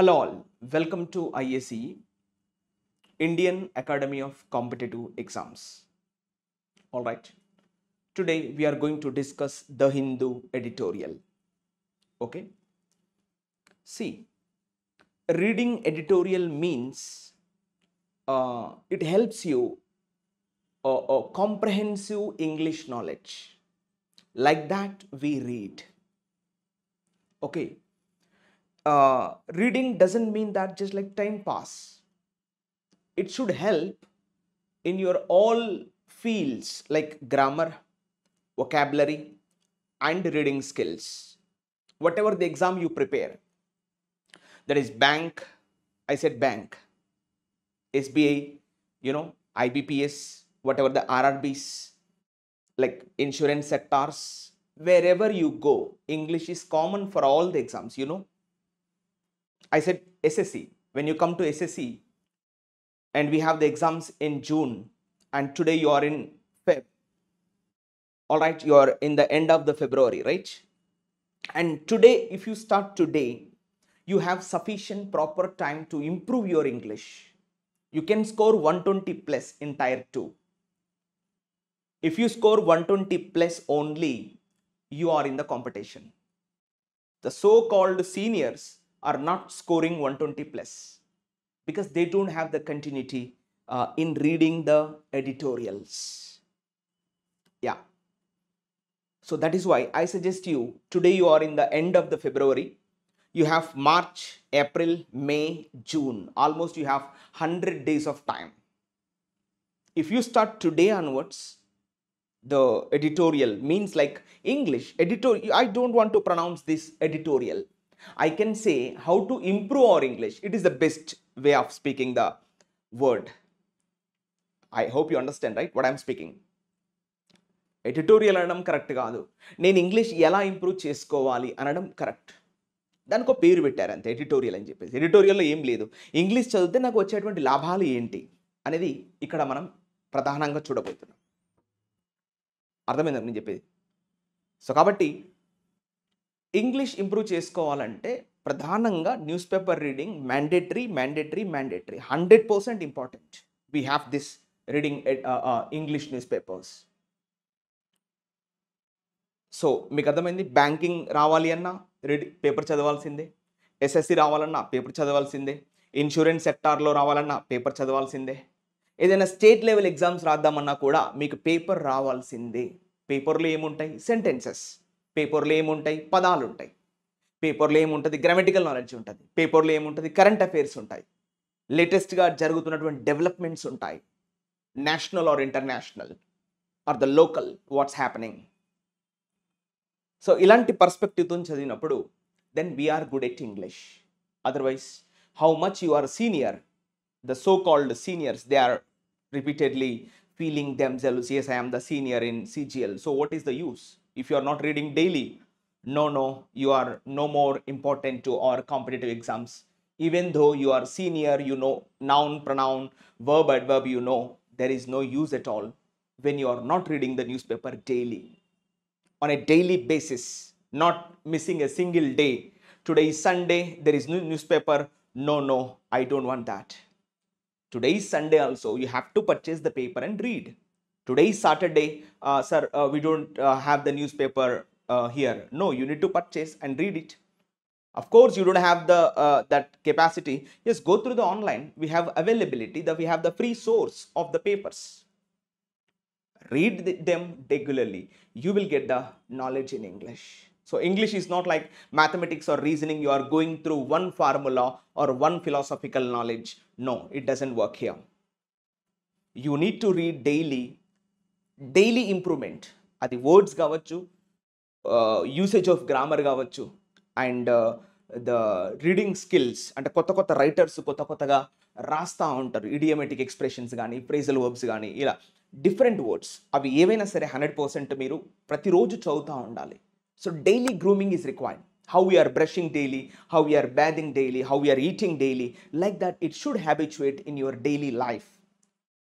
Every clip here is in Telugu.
Hello all, welcome to IACE, Indian Academy of Competitive Exams. Alright, today we are going to discuss the Hindu editorial. Okay, see, reading editorial means it helps you a comprehensive English knowledge. Like that, we read. Okay, reading doesn't mean that just like time pass. It should help in your all fields like grammar, vocabulary, and reading skills. Whatever the exam you prepare, that is bank, I said bank, SBI, IBPS, whatever the RRBs, like insurance sectors, wherever you go, English is common for all the exams, I said SSC. When you come to SSC, and we have the exams in June, and today you are in Feb. All right, you are in the end of the February, right? And today, if you start today, you have sufficient proper time to improve your English. You can score 120 plus in tier 2. If you score 120 plus only, you are in the competition. The so-called seniors are not scoring 120 plus because they don't have the continuity in reading the editorials. Yeah. So that is why I suggest you, today you are in the end of the February. You have March, April, May, June. Almost you have 100 days of time. If you start today onwards, the editorial means like English, editorial. I don't want to pronounce this editorial. I can say how to improve our English. It is the best way of speaking the word. I hope you understand, right, what I'm speaking. Editorial అనడం కరెక్ట్ కాదు, నేను ఇంగ్లీష్ ఎలా ఇంప్రూవ్ చేసుకోవాలి అనడం కరెక్ట్. దానికి ఒక పేరు పెట్టారు అంతే, ఎడిటోరియల్ అని చెప్పేసి. ఎడిటోరియల్లో ఏం లేదు, ఇంగ్లీష్ చదివితే నాకు వచ్చేటువంటి లాభాలు ఏంటి అనేది ఇక్కడ మనం ప్రధానంగా చూడబోతున్నాం. అర్థమైందా నేను చెప్పేది? సో కాబట్టి ఇంగ్లీష్ ఇంప్రూవ్ చేసుకోవాలంటే ప్రధానంగా news paper reading mandatory 100% important. We have this reading English news papers. So మీకు అర్థమైంది, బ్యాంకింగ్ రావాలి అన్నా పేపర్ చదవాల్సిందే, ఎస్ఎస్సి రావాలన్నా పేపర్ చదవాల్సిందే, ఇన్సూరెన్స్ సెక్టార్లో రావాలన్నా పేపర్ చదవాల్సిందే, ఏదైనా స్టేట్ లెవెల్ ఎగ్జామ్స్ రాద్దామన్నా కూడా మీకు పేపర్ రావాల్సిందే. పేపర్లో ఏముంటాయి? సెంటెన్సెస్. పేపర్లో ఏముంటాయి? పదాలు ఉంటాయి. పేపర్లో ఏముంటుంది? గ్రామటికల్ నాలెడ్జ్ ఉంటుంది. పేపర్లో ఏముంటుంది? కరెంట్ అఫైర్స్ ఉంటాయి. లేటెస్ట్గా జరుగుతున్నటువంటి డెవలప్మెంట్స్ ఉంటాయి. National or international or the local what's happening. So ఇలాంటి పర్స్పెక్టివ్తో చదివినప్పుడు then we are good at English. Otherwise how much you are senior, the so-called seniors, they are repeatedly feeling themselves, yes, I am the senior in CGL. So what is the use if you are not reading daily? No, you are no more important to our competitive exams. Even though you are senior, you know noun, pronoun, verb, adverb, you know, there is no use at all when you are not reading the newspaper daily, on a daily basis, not missing a single day. Today is Sunday, there is no newspaper. No, I don't want that. Today is Sunday also, you have to purchase the paper and read. Today is Saturday, sir, we don't have the newspaper here. No, you need to purchase and read it. Of course, you don't have the that capacity. Yes, go through the online. We have availability, that we have the free source of the papers. Read them regularly. You will get the knowledge in English. So English is not like mathematics or reasoning. You are going through one formula or one philosophical knowledge. No, it doesn't work here. You need to read daily improvement. Adi words kavachu, usage of grammar kavachu, and the reading skills. అంటే కొత్త రైటర్స్ కొత్తగా రాస్తా ఉంటారు, idiomatic expressions కానీ, phrasal verbs కానీ, ఇలా డిఫరెంట్ వర్డ్స్. అవి ఏవైనా సరే 100% మీరు ప్రతిరోజు చదువుతూ ఉండాలి. So daily grooming is required. How we are brushing daily, how we are bathing daily, how we are eating daily, like that it should habituate in your daily life.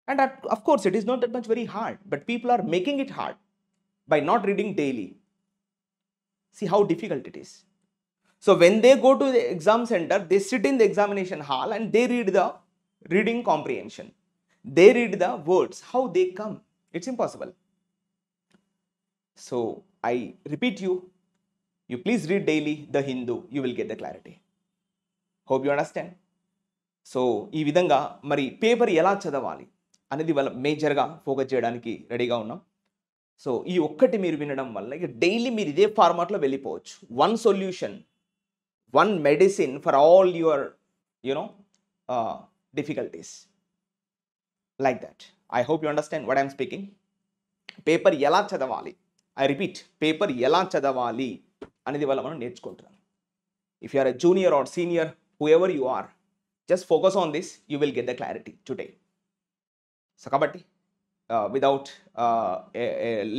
And of course it is not that much very hard, but people are making it hard by not reading daily. See how difficult it is. So when they go to the exam center, they sit in the examination hall and they read the reading comprehension. They read the words, how they come. It's impossible. So I repeat you please read daily the Hindu, you will get the clarity. Hope you understand. So ఈ విధంగా మరి పేపర్ ఎలా చదవాలి అనేది వాళ్ళ మేజర్గా ఫోకస్ చేయడానికి రెడీగా ఉన్నాం. సో ఈ ఒక్కటి మీరు వినడం వల్ల ఇక డైలీ మీరు ఇదే ఫార్మాట్లో వెళ్ళిపోవచ్చు. One solution, one medicine for all your difficulties, like that. I hope you understand what I'm speaking. Paper ఎలా చదవాలి, ఐ రిపీట్, పేపర్ ఎలా చదవాలి అనేది వల్ల మనం నేర్చుకుంటున్నాం. If you are a junior or senior, whoever you are, just focus on this, you will get the clarity today. So kabatti without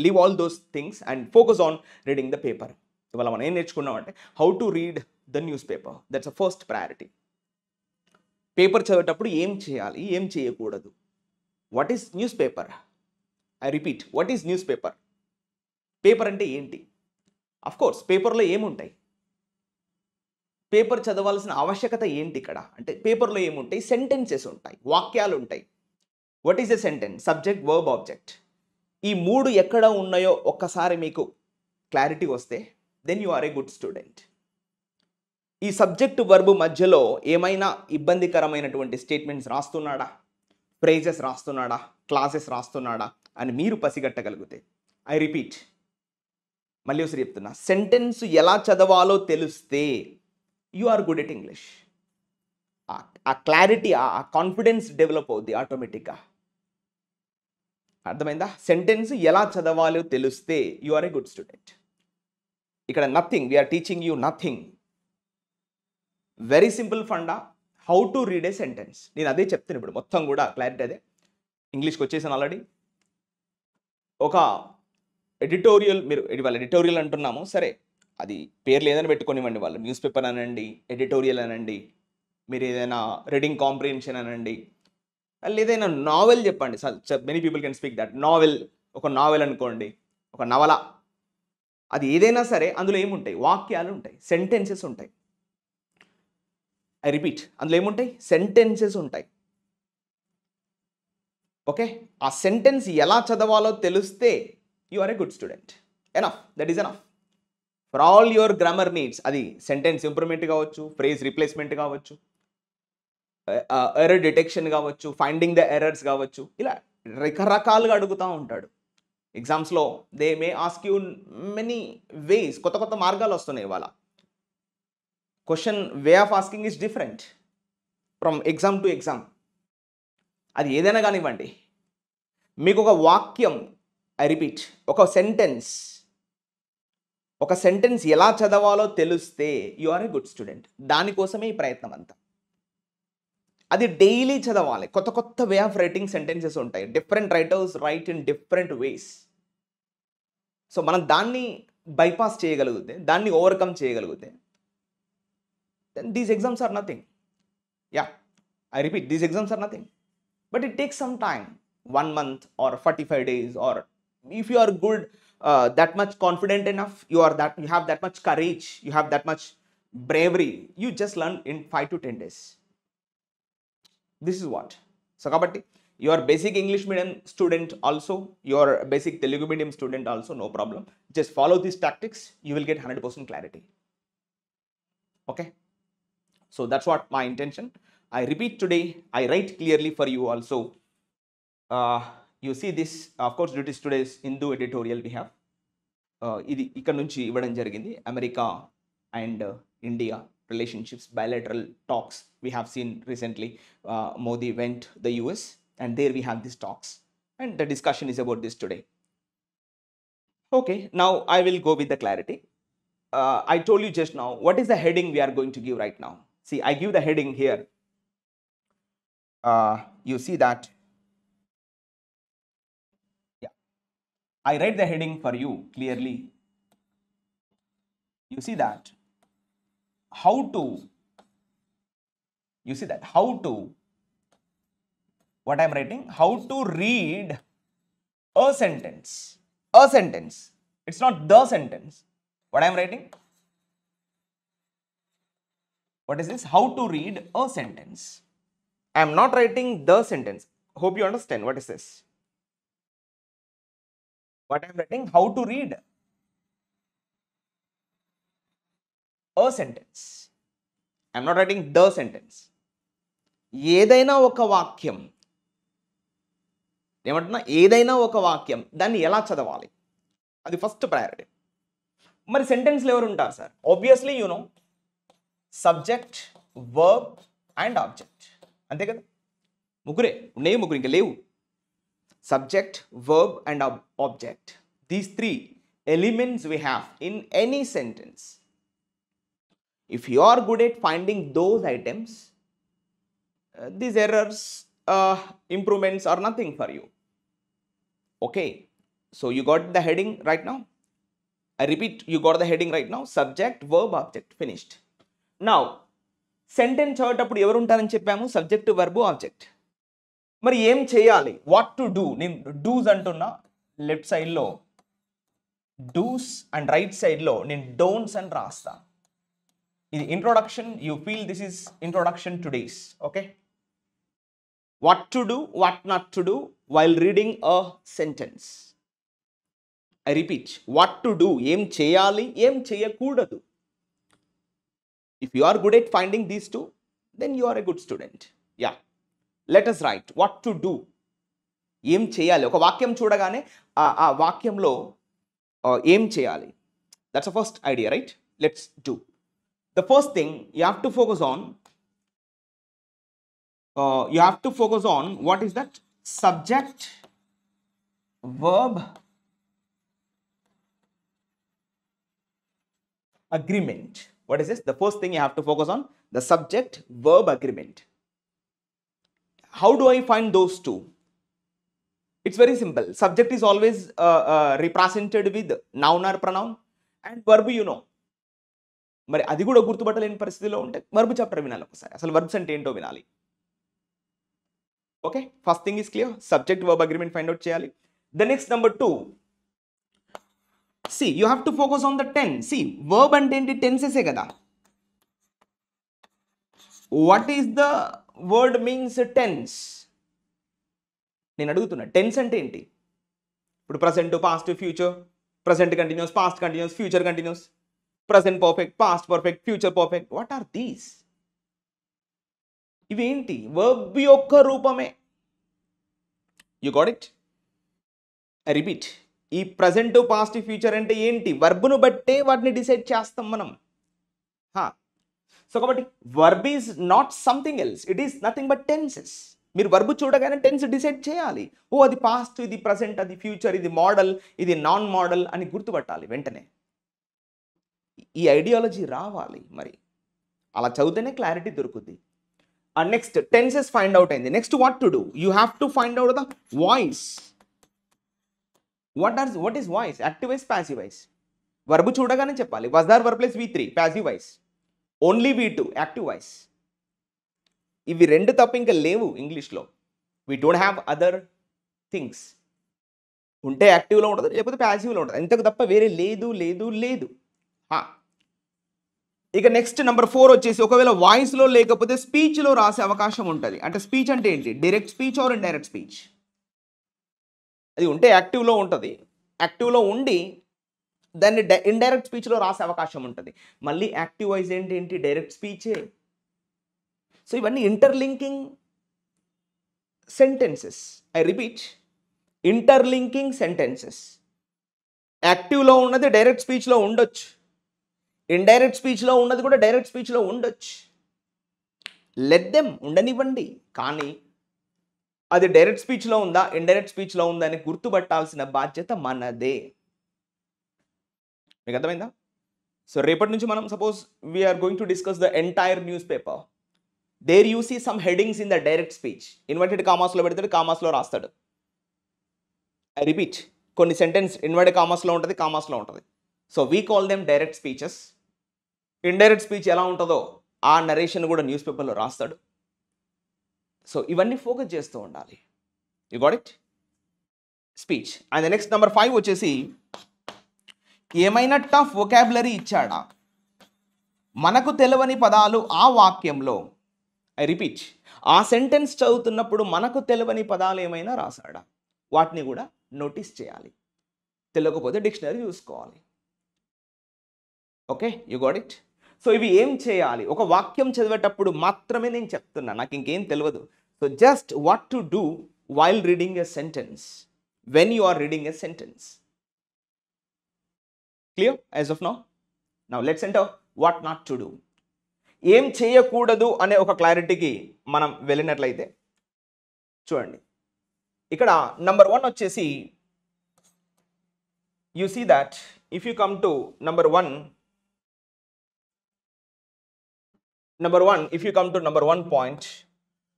leave all those things and focus on reading the paper. ivala మనం ఏం నేర్చుకున్నాం అంటే how to read the newspaper. That's the first priority. Paper చదివేటప్పుడు ఏం చేయాలి, ఏం చేయకూడదు. What is news paper? I repeat, what is news paper? Paper అంటే ఏంటి? అఫ్ కోర్స్ పేపర్లో ఏముంటాయి, పేపర్ చదవాల్సిన ఆవశ్యకత ఏంటి ఇక్కడ అంటే పేపర్లో ఏముంటాయి? సెంటెన్సెస్ ఉంటాయి, వాక్యాలు ఉంటాయి. What is a sentence? Subject, verb, object. ఈ మూడు ఎక్కడ ఉన్నాయో ఒక్కసారి మీకు క్లారిటీ వస్తే then you are a good student. ఈ సబ్జెక్ట్ వర్బ్ మధ్యలో ఏమైనా ఇబ్బందికరమైనటువంటి స్టేట్మెంట్స్ రాస్తున్నాడా, ఫ్రేజెస్ రాస్తున్నాడా, క్లాసెస్ రాస్తున్నాడా అని మీరు పసిగట్టగలిగితే, ఐ రిపీట్, మళ్ళీ ఒకసారి చెప్తున్నా, సెంటెన్స్ ఎలా చదవాలో తెలిస్తే you are good at English. ఆ క్లారిటీ, ఆ కాన్ఫిడెన్స్ డెవలప్ అవుద్ది ఆటోమేటిక్గా. అర్థమైందా? సెంటెన్స్ ఎలా చదవాలో తెలిస్తే you are a good student. ఇక్కడ nothing, we're teaching you nothing. Very simple funda, how to read a sentence. నేను అదే చెప్తాను ఇప్పుడు, మొత్తం కూడా క్లారిటీ అదే. ఇంగ్లీష్కి వచ్చేసాను ఆల్రెడీ. ఒక ఎడిటోరియల్, మీరు ఇవాళ ఎడిటోరియల్ అంటున్నాము, సరే అది పేర్లు ఏదైనా పెట్టుకోనివ్వండి, వాళ్ళు న్యూస్ పేపర్ అనండి, ఎడిటోరియల్ అనండి, మీరు ఏదైనా రీడింగ్ కాంప్రిహెన్షన్ అనండి, ఏదైనా నావెల్ చెప్పండి. Many people can speak that novel. ఒక నావెల్ అనుకోండి, ఒక నవల, అది ఏదైనా సరే అందులో ఏముంటాయి? వాక్యాలు ఉంటాయి, సెంటెన్సెస్ ఉంటాయి. ఐ రిపీట్, అందులో ఏముంటాయి? సెంటెన్సెస్ ఉంటాయి. ఓకే, ఆ సెంటెన్స్ ఎలా చదవాలో తెలిస్తే you are a good student. Enough, that is enough for all your grammar needs. అది సెంటెన్స్ ఇంప్రూవ్మెంట్ కావచ్చు, ఫ్రేజ్ రీప్లేస్మెంట్ కావచ్చు, ఎర్రర్ డిటెక్షన్ కావచ్చు, ఫైండింగ్ ద ఎర్రర్స్ కావచ్చు. ఇలా రకరకాలుగా అడుగుతూ ఉంటాడు ఎగ్జామ్స్లో. They may ask you many ways. కొత్త కొత్త మార్గాలు వస్తున్నాయి ఇవాళ. Question way of asking is different from exam to exam. అది ఏదైనా కానివ్వండి, మీకు ఒక వాక్యం, ఐ రిపీట్, ఒక సెంటెన్స్ ఎలా చదవాలో తెలిస్తే you are a good student. దానికోసమే ఈ ప్రయత్నం అంతా. అది డైలీ చదవాలి. కొత్త కొత్త వే ఆఫ్ రైటింగ్ సెంటెన్సెస్ ఉంటాయి. Different writers write in different ways. So మనం దాన్ని బైపాస్ చేయగలిగితే, దాన్ని ఓవర్కమ్ చేయగలిగితే, then these exams are nothing. Yeah, I repeat, these exams are nothing. But it takes some time, 1 month or 45 days, or if you are good, that much confident enough, you have that much courage, you have that much bravery, you just learn in 5 to 10 days. This is what. So kabatti, your basic English medium student also, your basic Telugu medium student also, no problem. Just follow these tactics, you will get 100% clarity. Okay. So that's what my intention. I repeat today, I write clearly for you also. You see this, of course, due to today's Hindu editorial we have. ఇది ఇక్కడ నుంచి ఇవ్వడం జరిగింది. America and India relationships, bilateral talks we have seen recently. Modi went the US and there we have these talks and the discussion is about this today. Okay, now I will go with the clarity. I told you just now, what is the heading we are going to give right now? See, I give the heading here. You see that. Yeah, I write the heading for you clearly. You see that. How to. You see that. How to. What I am writing? How to read a sentence. A sentence. It's not the sentence. What I am writing? What is this? How to read a sentence. I am not writing the sentence. Hope you understand. What is this? What I am writing? How to read a sentence. I am not writing the sentence. ఏదైనా ఒక వాక్యం, ఏమంటున్నా, ఏదైనా ఒక వాక్యం దాన్ని ఎలా చదవాలి, అది ఫస్ట్ ప్రయారిటీ. మరి సెంటెన్స్లో ఎవరు ఉంటారు sir? Obviously you know subject, verb and object, అంతే కదా? ముగ్గురే ఉన్నాయి, ముగ్గురు ఇంకా లేవు. Subject, verb and object, these three elements we have in any sentence. If you are good at finding those items, these errors, improvements are nothing for you. Okay, so you got the heading right now. I repeat, you got the heading right now. Subject, verb, object, finished. Now sentence చదివేటప్పుడు ఎవరు ఉంటారని చెప్పాము? Subject, verb, object. మరి ఏం చేయాలి? What to do. నేను డూస్ అంటున్నా లెఫ్ట్ సైడ్లో డూస్ అండ్ రైట్ సైడ్లో నేను డోంట్స్ అని రాస్తా. ఇది introduction. You feel this is introduction two days. Okay, what to do, what not to do while reading a sentence. I repeat, what to do, ఏం చేయాలి, ఏం చేయకూడదు. If you are good at finding these two, then you are a good student. Yeah, let us write what to do. ఏం చేయాలి, ఒక వాక్యం చూడగానే ఆ వాక్యంలో ఏం చేయాలి. That's the first idea, right? Let's do. The first thing you have to focus on, what is that? Subject, verb, agreement. What is this? The first thing you have to focus on, the subject, verb, agreement. How do I find those two? It's very simple. Subject is always represented with noun or pronoun, and verb you know. మరి అది కూడా గుర్తుపట్టలేని పరిస్థితిలో ఉంటే వర్బ్ చాప్టర్ వినాలి ఒకసారి. అసలు వర్బ్స్ అంటే ఏంటో వినాలి. Okay, first thing is clear. Subject, verb, agreement find out చేయాలి. The next number 2, see you have to focus on the tense. See verb అంటే ఏంటి? టెన్సెసే కదా. What is the word means tense? నేను అడుగుతున్నా, టెన్స్ అంటే ఏంటి? ఇప్పుడు present, past, future. Present continuous, past continuous, future continuous, present perfect, past perfect, future perfect. What are these? ఇవేంటి? వర్బ్ యొక్క రూపమే. You got it? I repeat, ఈ ప్రజెంట్, పాస్ట్, ఫ్యూచర్ అంటే ఏంటి? వర్బ్ను బట్టే వాటిని డిసైడ్ చేస్తాం మనం. సో కాబట్టి verb is not something else, it is nothing but tenses. మీరు వర్బ్ చూడగానే టెన్స్ డిసైడ్ చేయాలి. ఓ అది పాస్ట్, ఇది ప్రజెంట్, అది ఫ్యూచర్, ఇది మోడల్, ఇది నాన్ మోడల్ అని గుర్తుపట్టాలి వెంటనే. ఈ ఐడియాలజీ రావాలి. మరి అలా చదివితేనే క్లారిటీ దొరుకుద్ది. నెక్స్ట్ టెన్సెస్ ఫైండ్ అవుట్ అయింది. Next what to do, you have to find out the voice. What is voice? Active voice, passive voice. Verb చూడగానే చెప్పాలి. Was there verb plus V3 passive voice, only V2 active voice. ఇవి రెండు తప్ప ఇంకా లేవు ఇంగ్లీష్లో. We don't have other things. ఉంటే యాక్టివ్లో ఉంటుంది, లేకపోతే ప్యాసివ్లో ఉంటుంది. ఇంతకు తప్ప వేరే లేదు లేదు లేదు. ఇక నెక్స్ట్ నెంబర్ 4 వచ్చేసి, ఒకవేళ వాయిస్లో లేకపోతే స్పీచ్లో రాసే అవకాశం ఉంటుంది. అంటే స్పీచ్ అంటే ఏంటి? Direct speech are indirect speech. అది ఉంటే యాక్టివ్లో ఉంటుంది. యాక్టివ్లో ఉండి దాన్ని ఇండైరెక్ట్ స్పీచ్లో రాసే అవకాశం ఉంటుంది. మళ్ళీ యాక్టివ్ వాయిస్ ఏంటి? డైరెక్ట్ స్పీచే. సో ఇవన్నీ interlinking sentences. I repeat, interlinking sentences. యాక్టివ్లో ఉన్నది డైరెక్ట్ స్పీచ్లో ఉండొచ్చు, ఇండైరెక్ట్ స్పీచ్లో ఉన్నది కూడా డైరెక్ట్ స్పీచ్లో ఉండొచ్చు. లెట్ దెమ్ ఉండనివ్వండి. కానీ అది డైరెక్ట్ స్పీచ్లో ఉందా, ఇండైరెక్ట్ స్పీచ్లో ఉందా అని గుర్తుపట్టాల్సిన బాధ్యత మనదే. మీకు అర్థమైందా? సో రేపటి నుంచి మనం suppose we're going to discuss the entire newspaper. There you see some headings in the direct speech. Inverted కామాస్లో పెడతాడు, కామాస్లో రాస్తాడు. ఐ రిపీట్, కొన్ని సెంటెన్స్ ఇన్వర్టెడ్ కామాస్లో ఉంటుంది, కామాస్లో ఉంటుంది. So we call them direct speeches. Indirect speech ఎలా ఉంటుందో ఆ నరేషన్ కూడా న్యూస్ పేపర్లో రాస్తాడు. సో ఇవన్నీ ఫోకస్ చేస్తూ ఉండాలి. You got it? Speech. And next number 5 వచ్చేసి, ఏమైనా టఫ్ వొకాబులరీ ఇచ్చాడా? మనకు తెలవని పదాలు ఆ వాక్యంలో, ఐ రిపీట్, ఆ సెంటెన్స్ చదువుతున్నప్పుడు మనకు తెలవని పదాలు ఏమైనా రాశాడా, వాటిని కూడా నోటీస్ చేయాలి. తెలియకపోతే డిక్షనరీ చూసుకోవాలి. Okay, you got it. So ఇవి ఏం చేయాలి, ఒక వాక్యం చదివేటప్పుడు మాత్రమే నేను చెప్తున్నా, నాకు ఇంకేం తెలియదు. So just what to do while reading a sentence, when you are reading a sentence. Clear as of now? Now let's enter what not to do. ఏం చేయకూడదు అనే ఒక క్లారిటీకి మనం వెళ్ళినట్లయితే చూడండి, ఇక్కడ నంబర్ 1 వచ్చేసి, you see that if you come to number 1, if you come to number 1 point,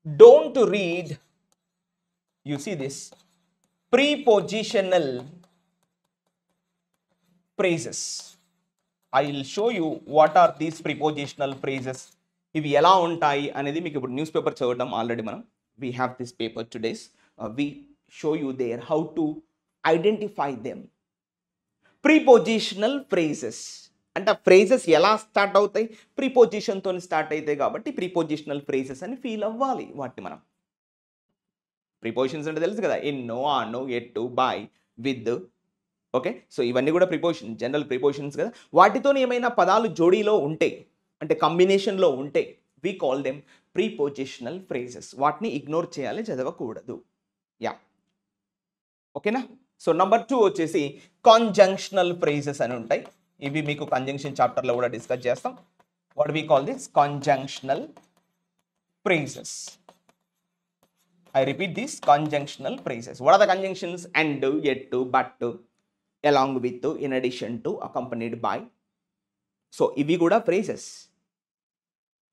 don't read, you see this, prepositional phrases. I will show you what are these prepositional phrases. ఇవి ఎలా ఉంటాయి అనేది మీకు ఇప్పుడు న్యూస్ పేపర్ చదవడం ఆల్రెడీ మనం, we have this paper today's, we show you there how to identify them. Prepositional phrases అంటే ఆ ఫ్రేజెస్ ఎలా స్టార్ట్ అవుతాయి, ప్రీపోజిషన్తో స్టార్ట్ అవుతాయి కాబట్టి ప్రీపోజిషనల్ ఫ్రేజెస్ అని ఫీల్ అవ్వాలి వాటిని మనం. ప్రీపోజిషన్స్ అంటే తెలుసు కదా, ఎన్నో, ఆనో, ఎట్టు, బై, విత్. ఓకే, సో ఇవన్నీ కూడా ప్రిపోజిషన్, జనరల్ ప్రిపోజిషన్స్ కదా. వాటితో ఏమైనా పదాలు జోడీలో ఉంటే, అంటే కాంబినేషన్లో ఉంటే, వి కాల్ దెమ్ ప్రీపోజిషనల్ ఫ్రేజెస్. వాటిని ఇగ్నోర్ చేయాలి, చదవకూడదు. యా, ఓకేనా. సో నంబర్ 2 వచ్చేసి కాంజంక్షనల్ ఫ్రేజెస్ అని ఉంటాయి. ఇవి మీకు కంజంక్షన్ చాప్టర్లో కూడా డిస్కస్ చేస్తాం. What we call this conjunctional phrases. I repeat this, conjunctional phrases. What are the conjunctions? And, yet, but, along with, in addition to, accompanied by. So ఇవి కూడా phrases.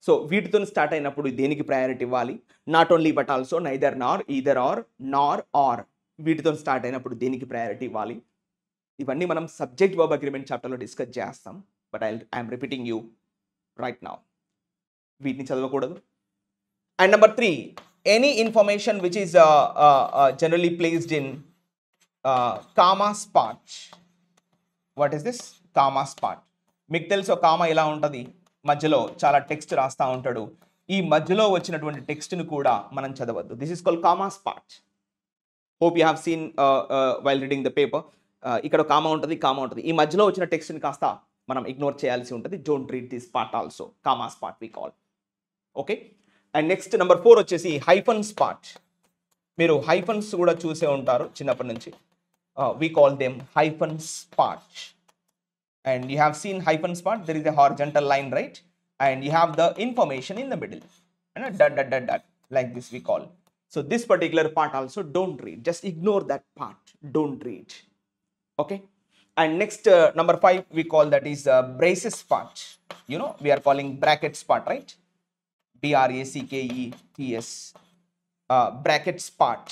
సో వీటితో స్టార్ట్ అయినప్పుడు దేనికి ప్రయారిటీ ఇవ్వాలి? Not only but also, neither nor, either or, nor or, వీటితో స్టార్ట్ అయినప్పుడు దేనికి ప్రయారిటీ ఇవ్వాలి? ఇవన్నీ మనం సబ్జెక్ట్ వర్బ్ అగ్రిమెంట్ చాప్టర్లో డిస్కస్ చేస్తాం. But I'm repeating you right now. వీటిని చదవకూడదు. And number 3, any information which is generally placed in comma spot. What is this? Comma spot. మీకు తెలుసు కామా ఎలా ఉంటుంది, మధ్యలో చాలా టెక్స్ట్ రాస్తూ ఉంటాడు. ఈ మధ్యలో వచ్చినటువంటి టెక్స్ట్ని కూడా మనం చదవద్దు. This is called comma spot. Hope you have seen while reading the paper. ఇక్కడ కామా ఉంటుంది. ఈ మధ్యలో వచ్చిన టెక్స్ట్ని కాస్త మనం ఇగ్నోర్ చేయాల్సి ఉంటుంది. Don't read this part also. Comma spot we call. Okay. And next number 4 వచ్చేసి హైఫన్ స్పాట్. మీరు హైఫన్స్ కూడా చూసే ఉంటారు చిన్నప్పటి నుంచి. We call them hyphen spot. And you have seen hyphen spot. There is a horizontal line, right? And you have the information in the middle. Dot, like this we call. So this particular part also don't read. Just ignore that part. Don't read. Okay. And next number 5 we call that is braces part. You know, we are calling brackets part, right? BRACKETS, brackets part.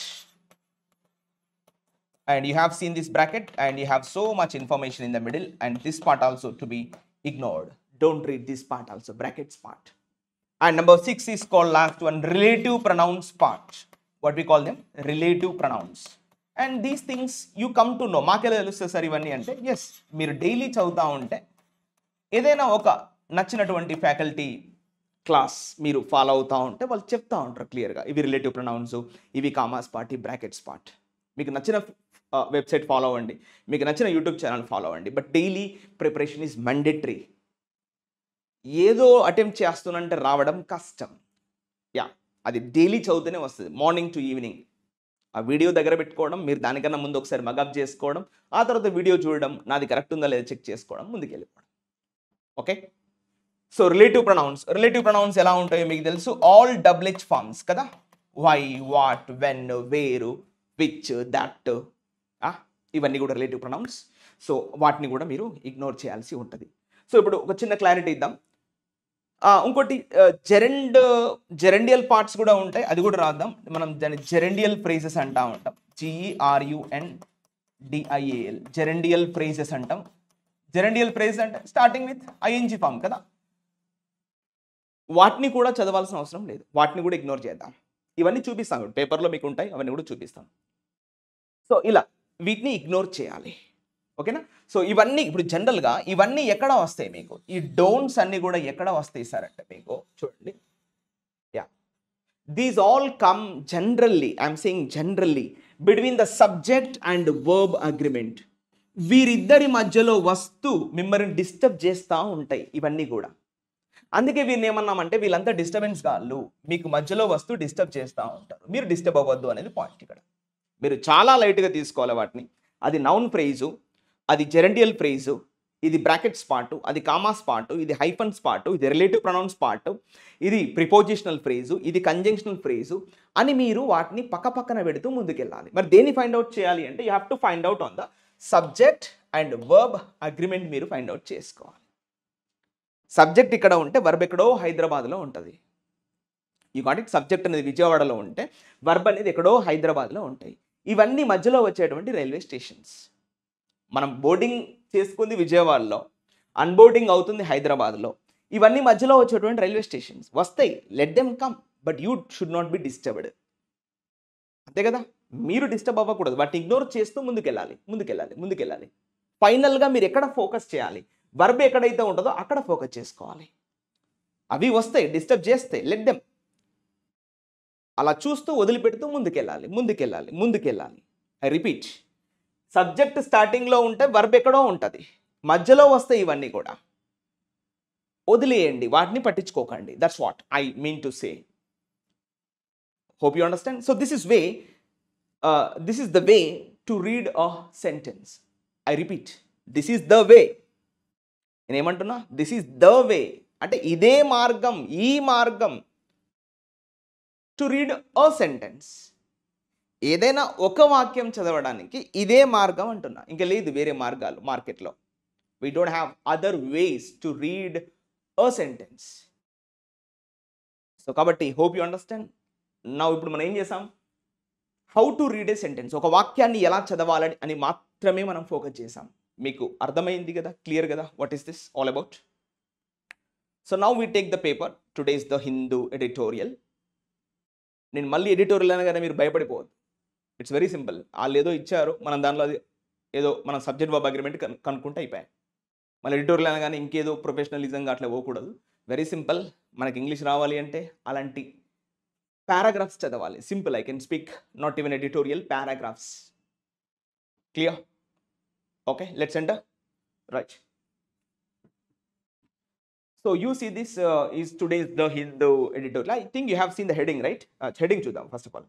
And you have seen this bracket and you have so much information in the middle, and this part also to be ignored. Don't read this part also, brackets part. And number 6 is called last one, relative pronouns part. What we call them? Relative pronouns. And these things you come to know. మాకెలా తెలుస్తుంది సార్ ఇవన్నీ అంటే, ఎస్, మీరు డైలీ చదువుతూ ఉంటే ఏదైనా ఒక నచ్చినటువంటి ఫ్యాకల్టీ క్లాస్ మీరు ఫాలో అవుతూ ఉంటే వాళ్ళు చెప్తూ ఉంటారు క్లియర్గా, ఇవి రిలేటివ్ ప్రొనౌన్స్, ఇవి కామాస్ పార్ట్, బ్రాకెట్స్ పార్ట్. మీకు నచ్చిన వెబ్సైట్ ఫాలో అవ్వండి, మీకు నచ్చిన యూట్యూబ్ ఛానల్ ఫాలో అవ్వండి. But daily preparation is mandatory. ఏదో అటెంప్ట్ చేస్తున్నంటే రావడం కష్టం. యా, అది డైలీ చదివితేనే వస్తుంది, మార్నింగ్ టు ఈవినింగ్. ఆ వీడియో దగ్గర పెట్టుకోవడం, మీరు దానికన్నా ముందు ఒకసారి మగప్ చేసుకోవడం, ఆ తర్వాత వీడియో చూడడం, నాది కరెక్ట్ ఉందా లేదా చెక్ చేసుకోవడం, ముందుకు వెళ్ళిపోవడం. ఓకే. సో రిలేటివ్ ప్రొనౌన్స్ ఎలా ఉంటాయో మీకు తెలుసు. ఆల్ డబ్ల్యూహెచ్ ఫార్మ్స్ కదా. వై, వాట్, వెన్, వేరు, విచ్, దట్, ఇవన్నీ కూడా రిలేటివ్ ప్రొనౌన్స్. సో వాటిని కూడా మీరు ఇగ్నోర్ చేయాల్సి ఉంటుంది. సో ఇప్పుడు ఒక చిన్న క్లారిటీ ఇద్దాం. ఇంకోటి జెరెండియల్ పార్ట్స్ కూడా ఉంటాయి, అది కూడా రాద్దాం. మనం దాన్ని జెరెండియల్ ఫ్రేజెస్ అంటూ ఉంటాం. GERUNDIAL, జెరెండియల్ ఫ్రేజెస్ అంటాం. జెరెండియల్ ఫ్రేజ్ అంటే స్టార్టింగ్ విత్ ING ఫామ్ కదా. వాటిని కూడా చదవాల్సిన అవసరం లేదు, వాటిని కూడా ఇగ్నోర్ చేద్దాం. ఇవన్నీ చూపిస్తాం పేపర్లో మీకు ఉంటాయి, అవన్నీ కూడా చూపిస్తాం. సో ఇలా వీటిని ఇగ్నోర్ చేయాలి. ఓకేనా? సో ఇవన్నీ ఇప్పుడు జనరల్గా ఇవన్నీ ఎక్కడ వస్తాయి మీకు, ఈ డోంట్స్ అన్నీ కూడా ఎక్కడ వస్తాయి సార్ అంటే మీకు చూడండి, yeah, these all come generally, I'm saying generally between the subject and verb agreement. వీరిద్దరి మధ్యలో వస్తూ మిమ్మల్ని డిస్టర్బ్ చేస్తూ ఉంటాయి ఇవన్నీ కూడా. అందుకే వీరిని ఏమన్నామంటే వీళ్ళంతా డిస్టర్బెన్స్ కాళ్ళు, మీకు మధ్యలో వస్తూ డిస్టర్బ్ చేస్తూ ఉంటారు, మీరు డిస్టర్బ్ అవ్వద్దు అనేది పాయింట్ ఇక్కడ. మీరు చాలా లైట్గా తీసుకోవాలి వాటిని. అది నౌన్ ఫ్రేజు, అది జెరండియల్ ఫ్రేజు, ఇది బ్రాకెట్స్ పార్టు, అది కామాస్ పార్టు, ఇది హైఫన్స్ పార్టు, ఇది రిలేటివ్ ప్రొనౌన్స్ పార్టు, ఇది ప్రిపోజిషనల్ ఫ్రేజు, ఇది కంజంక్షనల్ ఫ్రేజు అని మీరు వాటిని పక్కన పెడుతూ ముందుకెళ్ళాలి. మరి దేన్ని ఫైండ్ అవుట్ చేయాలి అంటే you have to find out on the subject and verb agreement మీరు ఫైండ్ అవుట్ చేసుకోవాలి. సబ్జెక్ట్ ఇక్కడ ఉంటే వర్బ్ ఎక్కడో హైదరాబాద్లో ఉంటుంది. ఈ కాంటే సబ్జెక్ట్ అనేది విజయవాడలో ఉంటే వర్బ్ అనేది ఎక్కడో హైదరాబాద్లో ఉంటాయి. ఇవన్నీ మధ్యలో వచ్చేటువంటి రైల్వే స్టేషన్స్. మనం బోర్డింగ్ చేసుకుంది విజయవాడలో, అన్బోర్డింగ్ అవుతుంది హైదరాబాద్లో. ఇవన్నీ మధ్యలో వచ్చేటువంటి రైల్వే స్టేషన్స్ వస్తాయి, let them come, but you should not be disturbed. అంతే కదా, మీరు డిస్టర్బ్ అవ్వకూడదు, వాటిని ఇగ్నోర్ చేస్తూ ముందుకెళ్ళాలి. ఫైనల్గా మీరు ఎక్కడ ఫోకస్ చేయాలి, వర్బ్ ఎక్కడైతే ఉంటుందో అక్కడ ఫోకస్ చేసుకోవాలి. అవి వస్తాయి, డిస్టర్బ్ చేస్తాయి, లెట్ దెమ్. అలా చూస్తూ వదిలిపెడుతూ ముందుకెళ్ళాలి. ఐ రిపీట్, సబ్జెక్ట్ స్టార్టింగ్లో ఉంటే వర్బ్ ఎక్కడో ఉంటుంది, మధ్యలో వస్తాయి ఇవన్నీ కూడా, వదిలేయండి, వాటిని పట్టించుకోకండి. That's what I mean to say. Hope you understand. So this is the way to read a sentence. I repeat, this is the way. నేనేమంటున్నా, దిస్ ఈస్ ద వే అంటే ఇదే మార్గం, ఈ మార్గం టు రీడ్ అ సెంటెన్స్. ఏదైనా ఒక వాక్యం చదవడానికి ఇదే మార్గం అంటున్నా, ఇంకా లేదు వేరే మార్గాలు మార్కెట్లో. We don't have other ways to read a sentence. So కాబట్టి హోప్ యూ అండర్స్టాండ్. నా ఇప్పుడు మనం ఏం చేసాం, how to read a sentence, ఒక వాక్యాన్ని ఎలా చదవాలని అని మాత్రమే మనం ఫోకస్ చేసాం. మీకు అర్థమైంది కదా, క్లియర్ కదా, what is this all about. So now we take the paper, today's the Hindu editorial. నేను మళ్ళీ ఎడిటోరియల్ అనగానే మీరు భయపడిపోవద్దు, ఇట్స్ వెరీ సింపుల్. వాళ్ళు ఏదో ఇచ్చారు, మనం దానిలో ఏదో మన సబ్జెక్ట్ వర్బ్ అగ్రిమెంట్ కనుక్కుంటే అయిపోయాయి. మళ్ళీ ఎడిటోరియల్ అనగానే ఇంకేదో ప్రొఫెషనలిజంగా అట్లా పోకూడదు. Very simple. మనకి ఇంగ్లీష్ రావాలి అంటే అలాంటి పారాగ్రాఫ్స్ చదవాలి. Simple, I can speak not even editorial, paragraphs. Clear? Okay, let's enter. Right. So you see this is today's The Hindu editorial. I think you have seen the heading, right? Heading chudam first of all.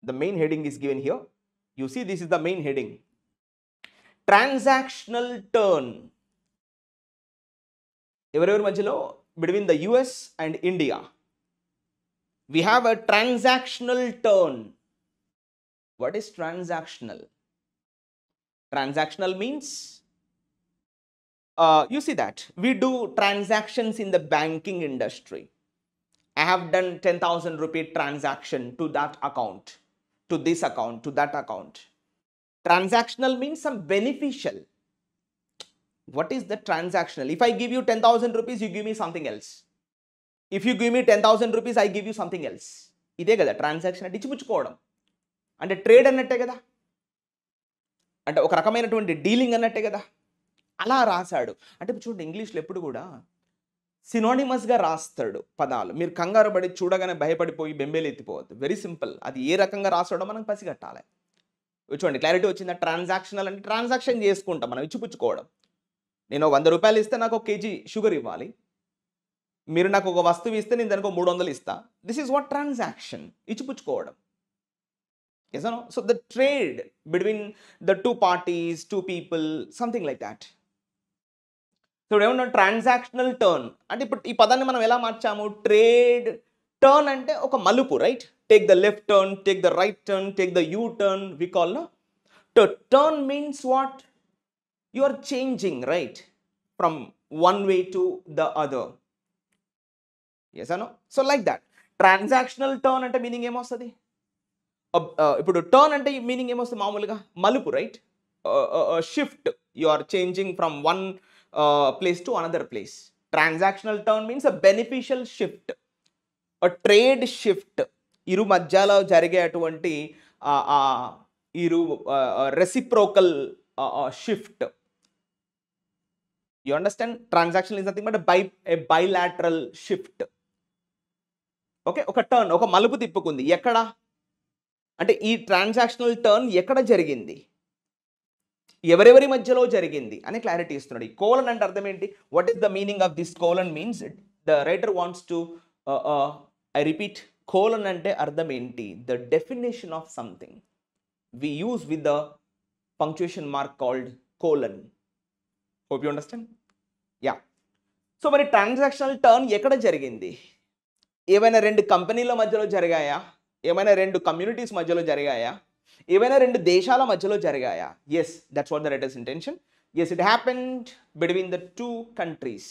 The main heading is given here. You see this is the main heading. Transactional turn. Every majhilo between the US and India. We have a transactional turn. What is transactional? Transactional means you see that we do transactions in the banking industry. I have done 10,000 rupee transaction to that account, to this account, to that account. Transactional means some beneficial. What is the transactional? If I give you 10,000 rupees, you give me something else. If you give me 10,000 rupees, I give you something else. ఇదే కదా ట్రాన్సాక్షన్ అంటే, ఇచ్చిపుచ్చుకోవడం అంటే ట్రేడ్ అన్నట్టే కదా, అంటే ఒక రకమైనటువంటి డీలింగ్ అన్నట్టే కదా. అలా రాశాడు అంటే చూడండి, ఇంగ్లీష్లో ఎప్పుడు కూడా సినోనిమస్గా రాస్తాడు పదాలు. మీరు కంగారు పడి చూడగానే భయపడిపోయి బెంబేలు ఎత్తిపోవద్దు. వెరీ సింపుల్, అది ఏ రకంగా రాస్తాడో మనం పసిగట్టాలి. చూడండి, క్లారిటీ వచ్చిందా. ట్రాన్సాక్షనల్ అంటే ట్రాన్సాక్షన్ చేసుకుంటాం మనం, ఇచ్చిపుచ్చుకోవడం. నేను 100 రూపాయలు ఇస్తే నాకు 1 kg షుగర్ ఇవ్వాలి, మీరు నాకు ఒక వస్తువు ఇస్తే నేను దానికి 300 ఇస్తా. దిస్ ఈజ్ వాట్ ట్రాన్సాక్షన్, ఇచ్చిపుచ్చుకోవడం. Yes or no? So the trade between the two parties, two people, something like that. So ఏమన్నా ట్రాన్సాక్షనల్ టర్న్ అంటే ఇప్పుడు ఈ పదాన్ని మనం ఎలా మార్చాము, ట్రేడ్. టర్న్ అంటే ఒక మలుపు, right? Take the left turn, take the right turn, take the U turn, we call no. Turn means what? You are changing, right, from one way to the other. Yes or no? So like that. Transactional turn అంటే మీనింగ్ ఏమొస్తుంది, ఇప్పుడు టర్న్ అంటే మీనింగ్ ఏమొస్తుంది మామూలుగా, మలుపు, right? Shift, you are changing from one place to another place. Transactional turn means a beneficial shift, a trade shift. ఇరు మధ్యలో జరిగేటువంటి ఇరు reciprocal shift, you understand? Transaction is nothing but A bilateral shift. Okay, ఒక టర్న్, ఒక మలుపు తిప్పుకుంది. ఎక్కడ అంటే ఈ ట్రాన్సాక్షనల్ టర్న్ ఎక్కడ జరిగింది, ఎవరెవరి మధ్యలో జరిగింది అని క్లారిటీ ఇస్తున్నాడు. ఈ కోలన్ అంటే అర్థం ఏంటి? What is the meaning of this colon means? The writer wants to I repeat, colon అంటే అర్థం ఏంటి? The definition of something we use with the punctuation mark called colon. Hope you understand? Yeah. So మరి ట్రాన్సాక్షనల్ టర్న్ ఎక్కడ జరిగింది? ఏమైనా రెండు కంపెనీల మధ్యలో జరిగాయా? ఏమైనా రెండు కమ్యూనిటీస్ మధ్యలో జరిగాయా? ఏమైనా రెండు దేశాల మధ్యలో జరిగాయా? Yes, that's what the writer's intention. Yes, it happened between the two countries.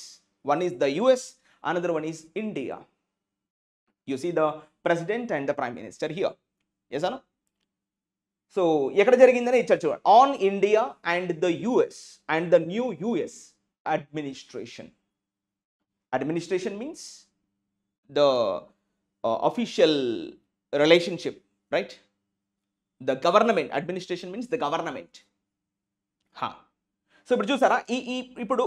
One is the US, another one is India. You see the president and the prime minister here. Yes అను? సో ఎక్కడ జరిగిందని ఇచ్చారు చూడండి. On India and the US and the new US administration. Administration means the official relationship, right? The government. Administration means the government. So ఇప్పుడు చూసారా, ఇప్పుడు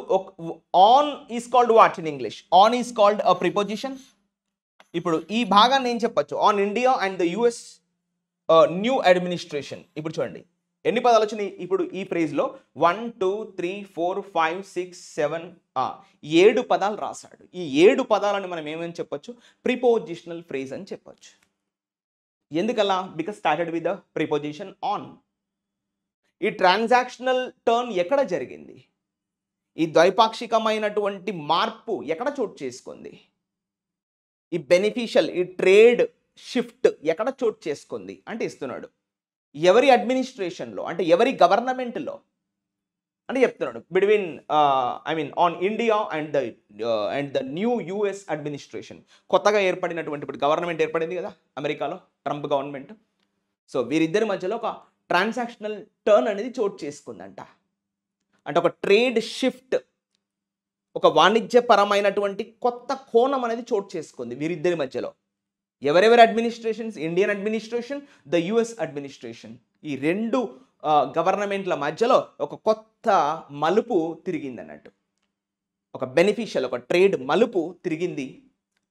on is called what in English? On is called a preposition. ఇప్పుడు ఈ భాగాన్ని ఏం చెప్పచ్చు? On India and the US new administration. ఇప్పుడు చూడండి ఎన్ని పదాలు వచ్చినాయి ఇప్పుడు ఈ ఫ్రేజ్లో. 1 2 3 4 5 6 7 7 పదాలు రాశాడు. ఈ 7 పదాలను మనం ఏమని చెప్పొచ్చు? ప్రిపోజిషనల్ ఫ్రేజ్ అని చెప్పొచ్చు. ఎందుకలా? Because started with the preposition on. ఈ ట్రాన్సాక్షనల్ టర్న్ ఎక్కడ జరిగింది? ఈ ద్వైపాక్షికమైనటువంటి మార్పు ఎక్కడ చోటు చేసుకుంది? ఈ బెనిఫిషియల్, ఈ ట్రేడ్ షిఫ్ట్ ఎక్కడ చోటు చేసుకుంది అంటే ఇస్తున్నాడు. ఎవరి అడ్మినిస్ట్రేషన్లో అంటే ఎవరి గవర్నమెంట్లో అని చెప్తున్నాడు. Between on India and the new US administration. కొత్తగా ఏర్పడినటువంటి ఇప్పుడు గవర్నమెంట్ ఏర్పడింది కదా అమెరికాలో, ట్రంప్ గవర్నమెంట్. సో వీరిద్దరి మధ్యలో ఒక ట్రాన్సాక్షనల్ టర్న్ అనేది చోటు చేసుకుందంట. అంటే ఒక ట్రేడ్ షిఫ్ట్, ఒక వాణిజ్యపరమైనటువంటి కొత్త కోణం అనేది చోటు చేసుకుంది వీరిద్దరి మధ్యలో. ఎవరెవరి administrations? Indian administration, the US administration. ఈ రెండు గవర్నమెంట్ల మధ్యలో ఒక కొత్త మలుపు తిరిగింది అన్నట్టు. ఒక బెనిఫిషియల్, ఒక ట్రేడ్ మలుపు తిరిగింది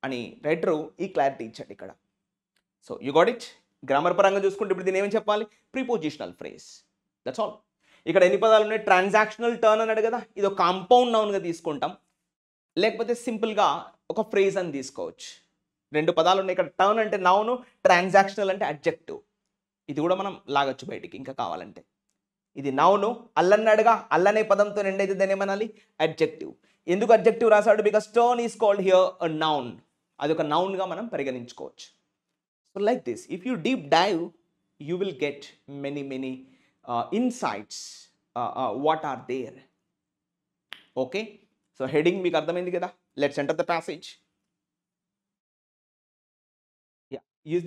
అని రైటరు ఈ క్లారిటీ ఇచ్చాడు ఇక్కడ. So you got it. Grammar పరంగా చూసుకుంటే ఇప్పుడు దీన్ని ఏమని చెప్పాలి? Prepositional phrase. That's all. ఇక్కడ ఎన్ని పదాలు ఉన్నాయి? ట్రాన్సాక్షనల్ టర్న్ అన్నాడు కదా, ఇది ఒక కాంపౌండ్ నౌన్గా తీసుకుంటాం, లేకపోతే సింపుల్గా ఒక ఫ్రేజ్ అని తీసుకోవచ్చు. రెండు పదాలు ఉన్నాయి ఇక్కడ. టర్న్ అంటే నౌను, ట్రాన్సాక్షనల్ అంటే అడ్జెక్టివ్. ఇది కూడా మనం లాగొచ్చు బయటికి ఇంకా కావాలంటే. ఇది నౌను, అల్లన్నాడుగా, అల్లనే పదంతో నిండైతే దాన్ని ఏమనాలి? అడ్జెక్టివ్. ఎందుకు అడ్జెక్టివ్ రాశాడు? Because turn is called here a noun. అది ఒక నౌన్గా మనం పరిగణించుకోవచ్చు. So like this, if you deep dive you will get many insights what are there. Okay, so heading మీకు అర్థమైంది కదా. Let's enter the passage.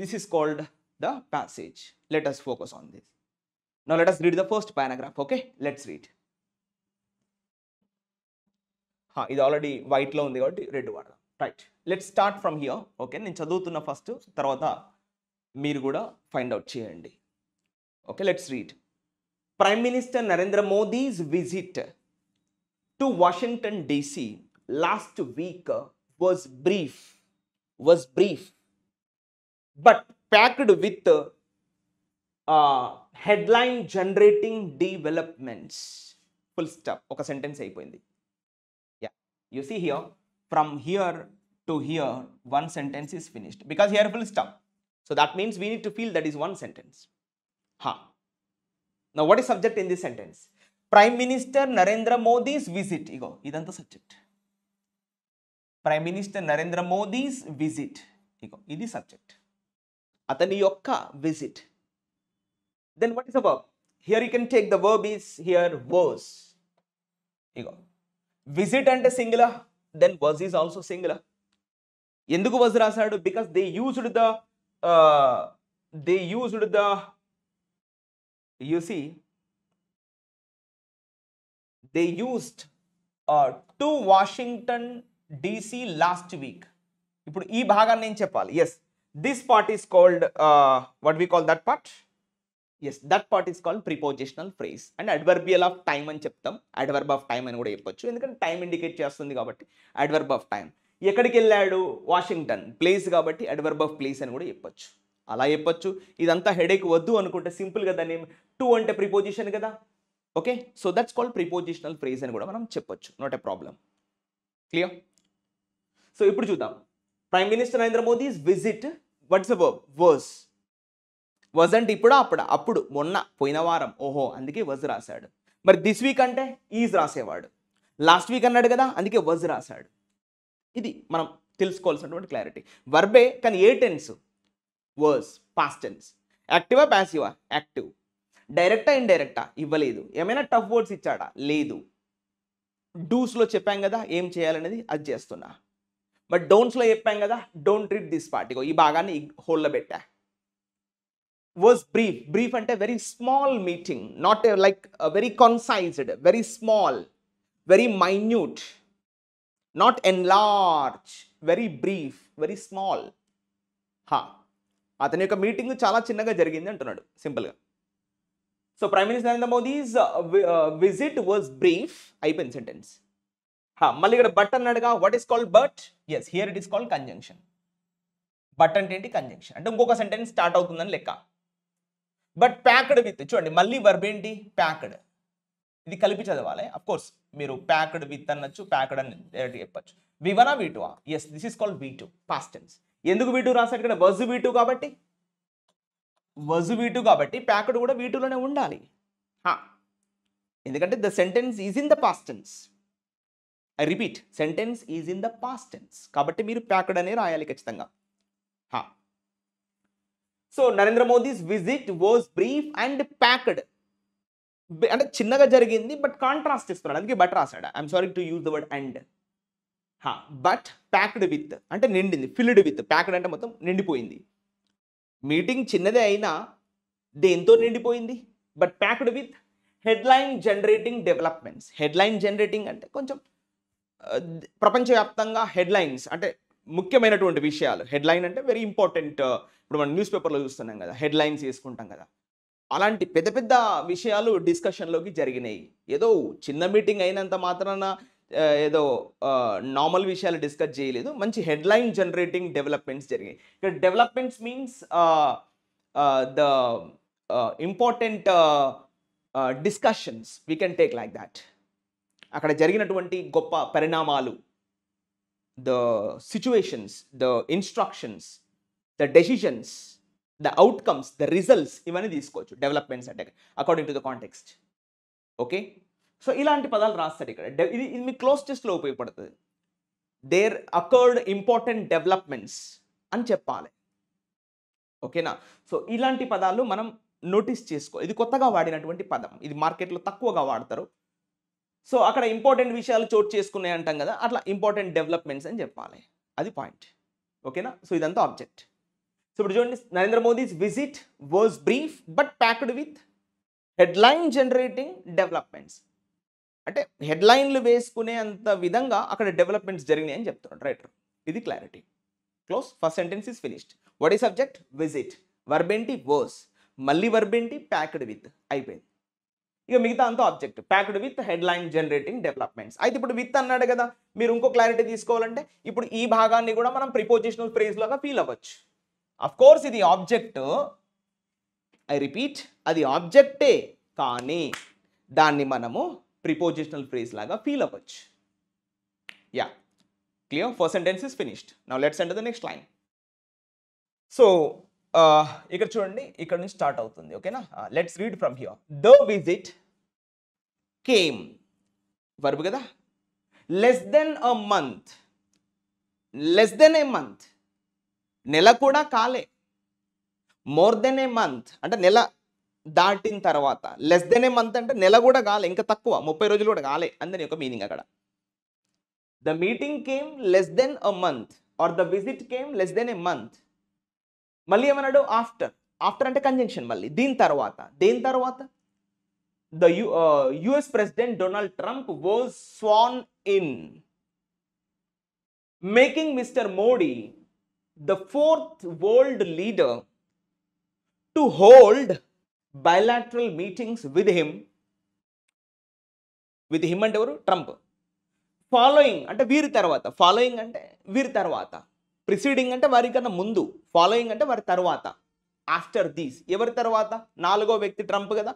This is called the passage. Let us focus on this. Now let us read the first paragraph. Okay, let's read. ఇది ఆల్రెడీ వైట్లో ఉంది కాబట్టి రెడ్ వాడదాం. Right, let's start from here. Okay, నేను చదువుతున్న ఫస్ట్, తర్వాత మీరు కూడా ఫైండ్ అవుట్ చేయండి. Okay, let's read. Prime minister Narendra Modi's visit to Washington DC last week was brief but packed with headline generating developments. Full stop. Oka sentence అయిపోయింది. Yeah, you see here, from here to here one sentence is finished because here full stop. So that means we need to feel that is one sentence. Now what is subject in this sentence? Prime Minister Narendra Modi's visit. Igo idanta subject. Prime Minister Narendra Modi's visit. Igo idi subject. Atani yokka visit. Then what is the verb? Here you can take the verb is here was. Igo visit and singular, then was is also singular. Enduku was rasadu? Because they used the you see, they used to Washington DC last week. ఇప్పుడు ఈ భాగాన్ని ఏం చెప్పాలి? Yes, this part is called what we call that part? Yes, that part is called prepositional phrase. And adverbial of time అని చెప్తాం, అడ్వర్బ్ ఆఫ్ టైమ్ అని కూడా చెప్పొచ్చు, ఎందుకంటే టైం ఇండికేట్ చేస్తుంది కాబట్టి అడ్వర్బ్ ఆఫ్ టైం. ఎక్కడికి వెళ్ళాడు, వాషింగ్టన్, ప్లేస్ కాబట్టి అడ్వర్బ్ ఆఫ్ ప్లేస్ అని కూడా చెప్పొచ్చు. అలా చెప్పొచ్చు. ఇదంతా హెడేక్ వద్దు అనుకుంటే సింపుల్గా దాన్ని టు అంటే ప్రిపోజిషన్ కదా, okay. So that's called prepositional phrase అని కూడా మనం చెప్పొచ్చు, not a problem. Clear? So ఇప్పుడు చూద్దాం. Prime minister Narendra Modi's visit, what's the verb? Was. Was అంటే ఇప్పుడు అప్పుడు మొన్న పోయిన వారం, ఓహో అందుకే వజ్ రాశాడు. మరి దిస్ వీక్ అంటే ఈజ్ రాసేవాడు. లాస్ట్ వీక్ అన్నాడు కదా, అందుకే వజ్ రాశాడు. ఇది మనం తెలుసుకోవాల్సినటువంటి క్లారిటీ. వర్బే, కానీ ఏ టెన్స్? వర్స్, పాస్ట్ టెన్స్. యాక్టివా ప్యాసివా? యాక్టివ్. డైరెక్టా ఇండైరెక్టా? ఇవ్వలేదు. ఏమైనా టఫ్ వర్డ్స్ ఇచ్చాడా? లేదు. డూస్లో చెప్పాం కదా ఏం చేయాలనేది, అది చేస్తున్నా. బట్ డోంట్స్లో చెప్పాం కదా, డోంట్ రీడ్ దిస్ పార్ట్. ఈ భాగాన్ని హోల్డ్లో పెట్టా. Was brief. బ్రీఫ్ అంటే very small meeting, not like very concised, very small, very minute, not enlarge, very brief, very small. అతని యొక్క మీటింగ్ చాలా చిన్నగా జరిగింది అంటున్నాడు సింపుల్గా. So prime minister Narendra Modi's visit was brief, అయిపోయింది సెంటెన్స్. మళ్ళీ ఇక్కడ బట్ అన్నాడుగా, what is called but? Yes, here it is called conjunction. But అంటే ఏంటి? కంజంక్షన్. అంటే ఇంకొక సెంటెన్స్ స్టార్ట్ అవుతుందని లెక్క. బట్ ప్యాక్డ్ విత్, చూడండి మళ్ళీ వర్బ్ ఏంటి? ప్యాక్డ్. ఇది కలిపి చదవాలి. అఫ్ కోర్స్ మీరు ప్యాక్డ్ విత్ అనొచ్చు, ప్యాక్డ్ అని చెప్పచ్చు. V1 V2? Yes, this is called V2, past tense. ఎందుకు V2 రాశాడు ఇక్కడ? వజ్ V2 కాబట్టి, వజ్ V2 కాబట్టి ప్యాక్డ్ కూడా V2లోనే ఉండాలి. ఎందుకంటే the sentence is in the past tense. I repeat, sentence is in the past tense కాబట్టి మీరు ప్యాక్డ్ అనే రాయాలి ఖచ్చితంగా. So Narendra Modi's visit was brief and packed. అంటే చిన్నగా జరిగింది బట్ కాంట్రాస్ట్ ఇస్తున్నాడు, అందుకే బట్ రాశాడు. I'm sorry to use the word and. But packed with అంటే నిండింది, ఫిల్డ్ విత్. ప్యాక్డ్ అంటే మొత్తం నిండిపోయింది. మీటింగ్ చిన్నదే అయినా దేంతో నిండిపోయింది? But packed with headline generating developments. Headline generating అంటే కొంచెం ప్రపంచవ్యాప్తంగా హెడ్లైన్స్ అంటే ముఖ్యమైనటువంటి విషయాలు. హెడ్లైన్ అంటే వెరీ ఇంపార్టెంట్. ఇప్పుడు మనం న్యూస్ పేపర్లో చూస్తున్నాం కదా, హెడ్లైన్స్ వేసుకుంటాం కదా, అలాంటి పెద్ద పెద్ద విషయాలు డిస్కషన్లోకి జరిగినాయి. ఏదో చిన్న మీటింగ్ అయినంత మాత్రాన ఏదో నార్మల్ విషయాలు డిస్కస్ చేయలేదు, మంచి హెడ్లైన్ జనరేటింగ్ డెవలప్మెంట్స్ జరిగాయి. ఇక్కడ developments means the important discussions, we can take like that. అక్కడ జరిగినటువంటి గొప్ప పరిణామాలు, the situations, the instructions, the decisions, the outcomes, the results, ఇవన్నీ తీసుకోవచ్చు డెవలప్మెంట్స్ అంటే according to the context. Okay, so ఇలాంటి పదాలు రాస్తాడు ఇక్కడ. ఇది మీ క్లోజ్ టెస్ట్లో ఉపయోగపడుతుంది. దేర్ అకర్డ్ ఇంపార్టెంట్ డెవలప్మెంట్స్ అని చెప్పాలి. ఓకేనా? సో ఇలాంటి పదాలు మనం నోటీస్ చేసుకో. ఇది కొత్తగా వాడినటువంటి పదం, ఇది మార్కెట్లో తక్కువగా వాడతారు. సో అక్కడ ఇంపార్టెంట్ విషయాలు చోటు చేసుకున్నాయి అంటాం కదా, అట్లా ఇంపార్టెంట్ డెవలప్మెంట్స్ అని చెప్పాలి. అది పాయింట్. ఓకేనా? సో ఇదంతా ఆబ్జెక్ట్. సో ఇప్పుడు చూడండి, Narendra Modi's visit was brief but packed with headline generating developments. అంటే హెడ్లైన్లు వేసుకునే అంత విధంగా అక్కడ డెవలప్మెంట్స్ జరిగినాయి అని చెప్తున్నాడు రైటర్. ఇది clarity. Close. First sentence is finished. What ఈ సబ్జెక్ట్? విజిట్. వర్బ్ ఏంటి? వాజ్. మళ్ళీ వర్బ్ ఏంటి? Packed with. అయిపోయింది. ఇక మిగతా అంతా object. Packed with headline generating developments. అయితే ఇప్పుడు విత్ అన్నాడు కదా, మీరు ఇంకో క్లారిటీ తీసుకోవాలంటే ఇప్పుడు ఈ భాగాన్ని కూడా మనం ప్రిపోజిషనల్ ఫ్రేజ్ లాగా ఫీల్ అవ్వచ్చు. అఫ్ కోర్స్ ఇది ఆబ్జెక్ట్, ఐ రిపీట్, అది ఆబ్జెక్టే, కానీ దాన్ని మనము ప్రిపోజిషనల్ ఫ్రేజ్ లాగా ఫీల్ అవ్వచ్చు. Yeah, clear? First sentence is finished. Now let's enter the next line. So ఇక్కడ చూడండి, ఇక్కడ నుంచి స్టార్ట్ అవుతుంది. ఓకేనా? Let's read from here. The visit came, verb కదా, less than a month. Less than a month, నెల కూడా కాలే. మోర్ దెన్ ఏ మంత్ అంటే నెల దాటిన తర్వాత. లెస్ దెన్ ఏ మంత్ అంటే నెల కూడా కాలే, ఇంకా తక్కువ, 30 రోజులు కూడా కాలే అందని ఒక మీనింగ్ అక్కడ. The meeting came less than a month or the visit came less than a month. మళ్ళీ ఏమన్నాడు? ఆఫ్టర్. ఆఫ్టర్ అంటే కంజంక్షన్. మళ్ళీ దీని తర్వాత. దేని తర్వాత? The US president Donald Trump was sworn in, making mister Modi the fourth world leader to hold bilateral meetings with him అంటే ఎవరు? ట్రంప్. ఫాలోయింగ్ అంటే వీరి తర్వాత, ఫాలోయింగ్ అంటే వీరి తర్వాత, ప్రిసీడింగ్ అంటే వారికన్నా ముందు, ఫాలోయింగ్ అంటే వారి తర్వాత, ఆఫ్టర్ దీస్ ఎవరి తర్వాత? నాలుగో వ్యక్తి ట్రంప్ కదా,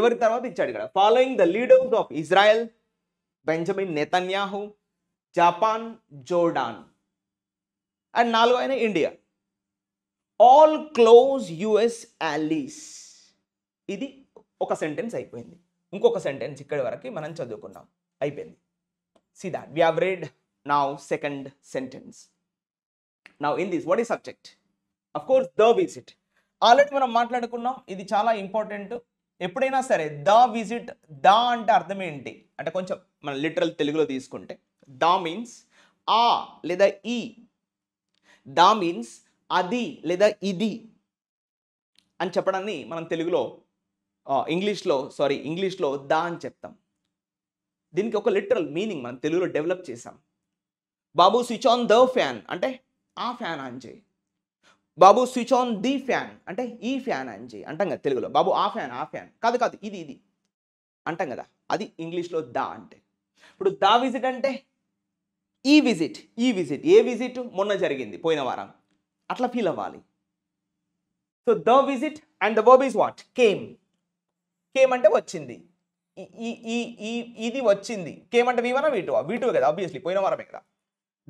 ఎవరి తర్వాత ఇచ్చాడు ఇక్కడ. Following the leaders of Israel, Benjamin Netanyahu, Japan, Jordan, and నాలుగో అయిన India. All close US allies. ఇది ఒక సెంటెన్స్ అయిపోయింది. ఇంకొక సెంటెన్స్ ఇక్కడి వరకు మనం చదువుకున్నాం, అయిపోయింది. See that we have read now second sentence. Now in this what is subject? Of course the visit. Already మనం మాట్లాడుకున్నాం, ఇది చాలా ఇంపార్టెంట్. ఎప్పుడైనా సరే ద విజిట్, ద అంటే అర్థం ఏంటి అంటే కొంచెం మన లిటరల్ తెలుగులో తీసుకుంటే ద మీన్స్ ఆ లేదా ఈ, ద మీన్స్ అది లేదా ఇది అని చెప్పడాన్ని మనం తెలుగులో ఇంగ్లీష్లో ద అని చెప్తాం. దీనికి ఒక లిటరల్ మీనింగ్ మనం తెలుగులో డెవలప్ చేసాం. బాబు స్విచ్ ఆన్ ద ఫ్యాన్ అంటే ఆ ఫ్యాన్ ఆన్ చేయి. బాబు స్విచ్ ఆన్ ది ఫ్యాన్ అంటే ఈ ఫ్యాన్ ఆన్ చేయి అంటాం కదా తెలుగులో. బాబు ఆ ఫ్యాన్ కాదు ఇది అంటాం కదా, అది ఇంగ్లీష్లో ద అంటే. ఇప్పుడు ద విజిట్ అంటే ఈ విజిట్. ఏ విజిట్? మొన్న జరిగింది, పోయిన వారం, అట్లా ఫీల్ అవ్వాలి. So the visit and the verb is what? Came అంటే వచ్చింది. ఇది వచ్చింది. కేమ్ అంటే V1 V2 కదా, ఆబ్వియస్లీ పోయిన వారమే కదా.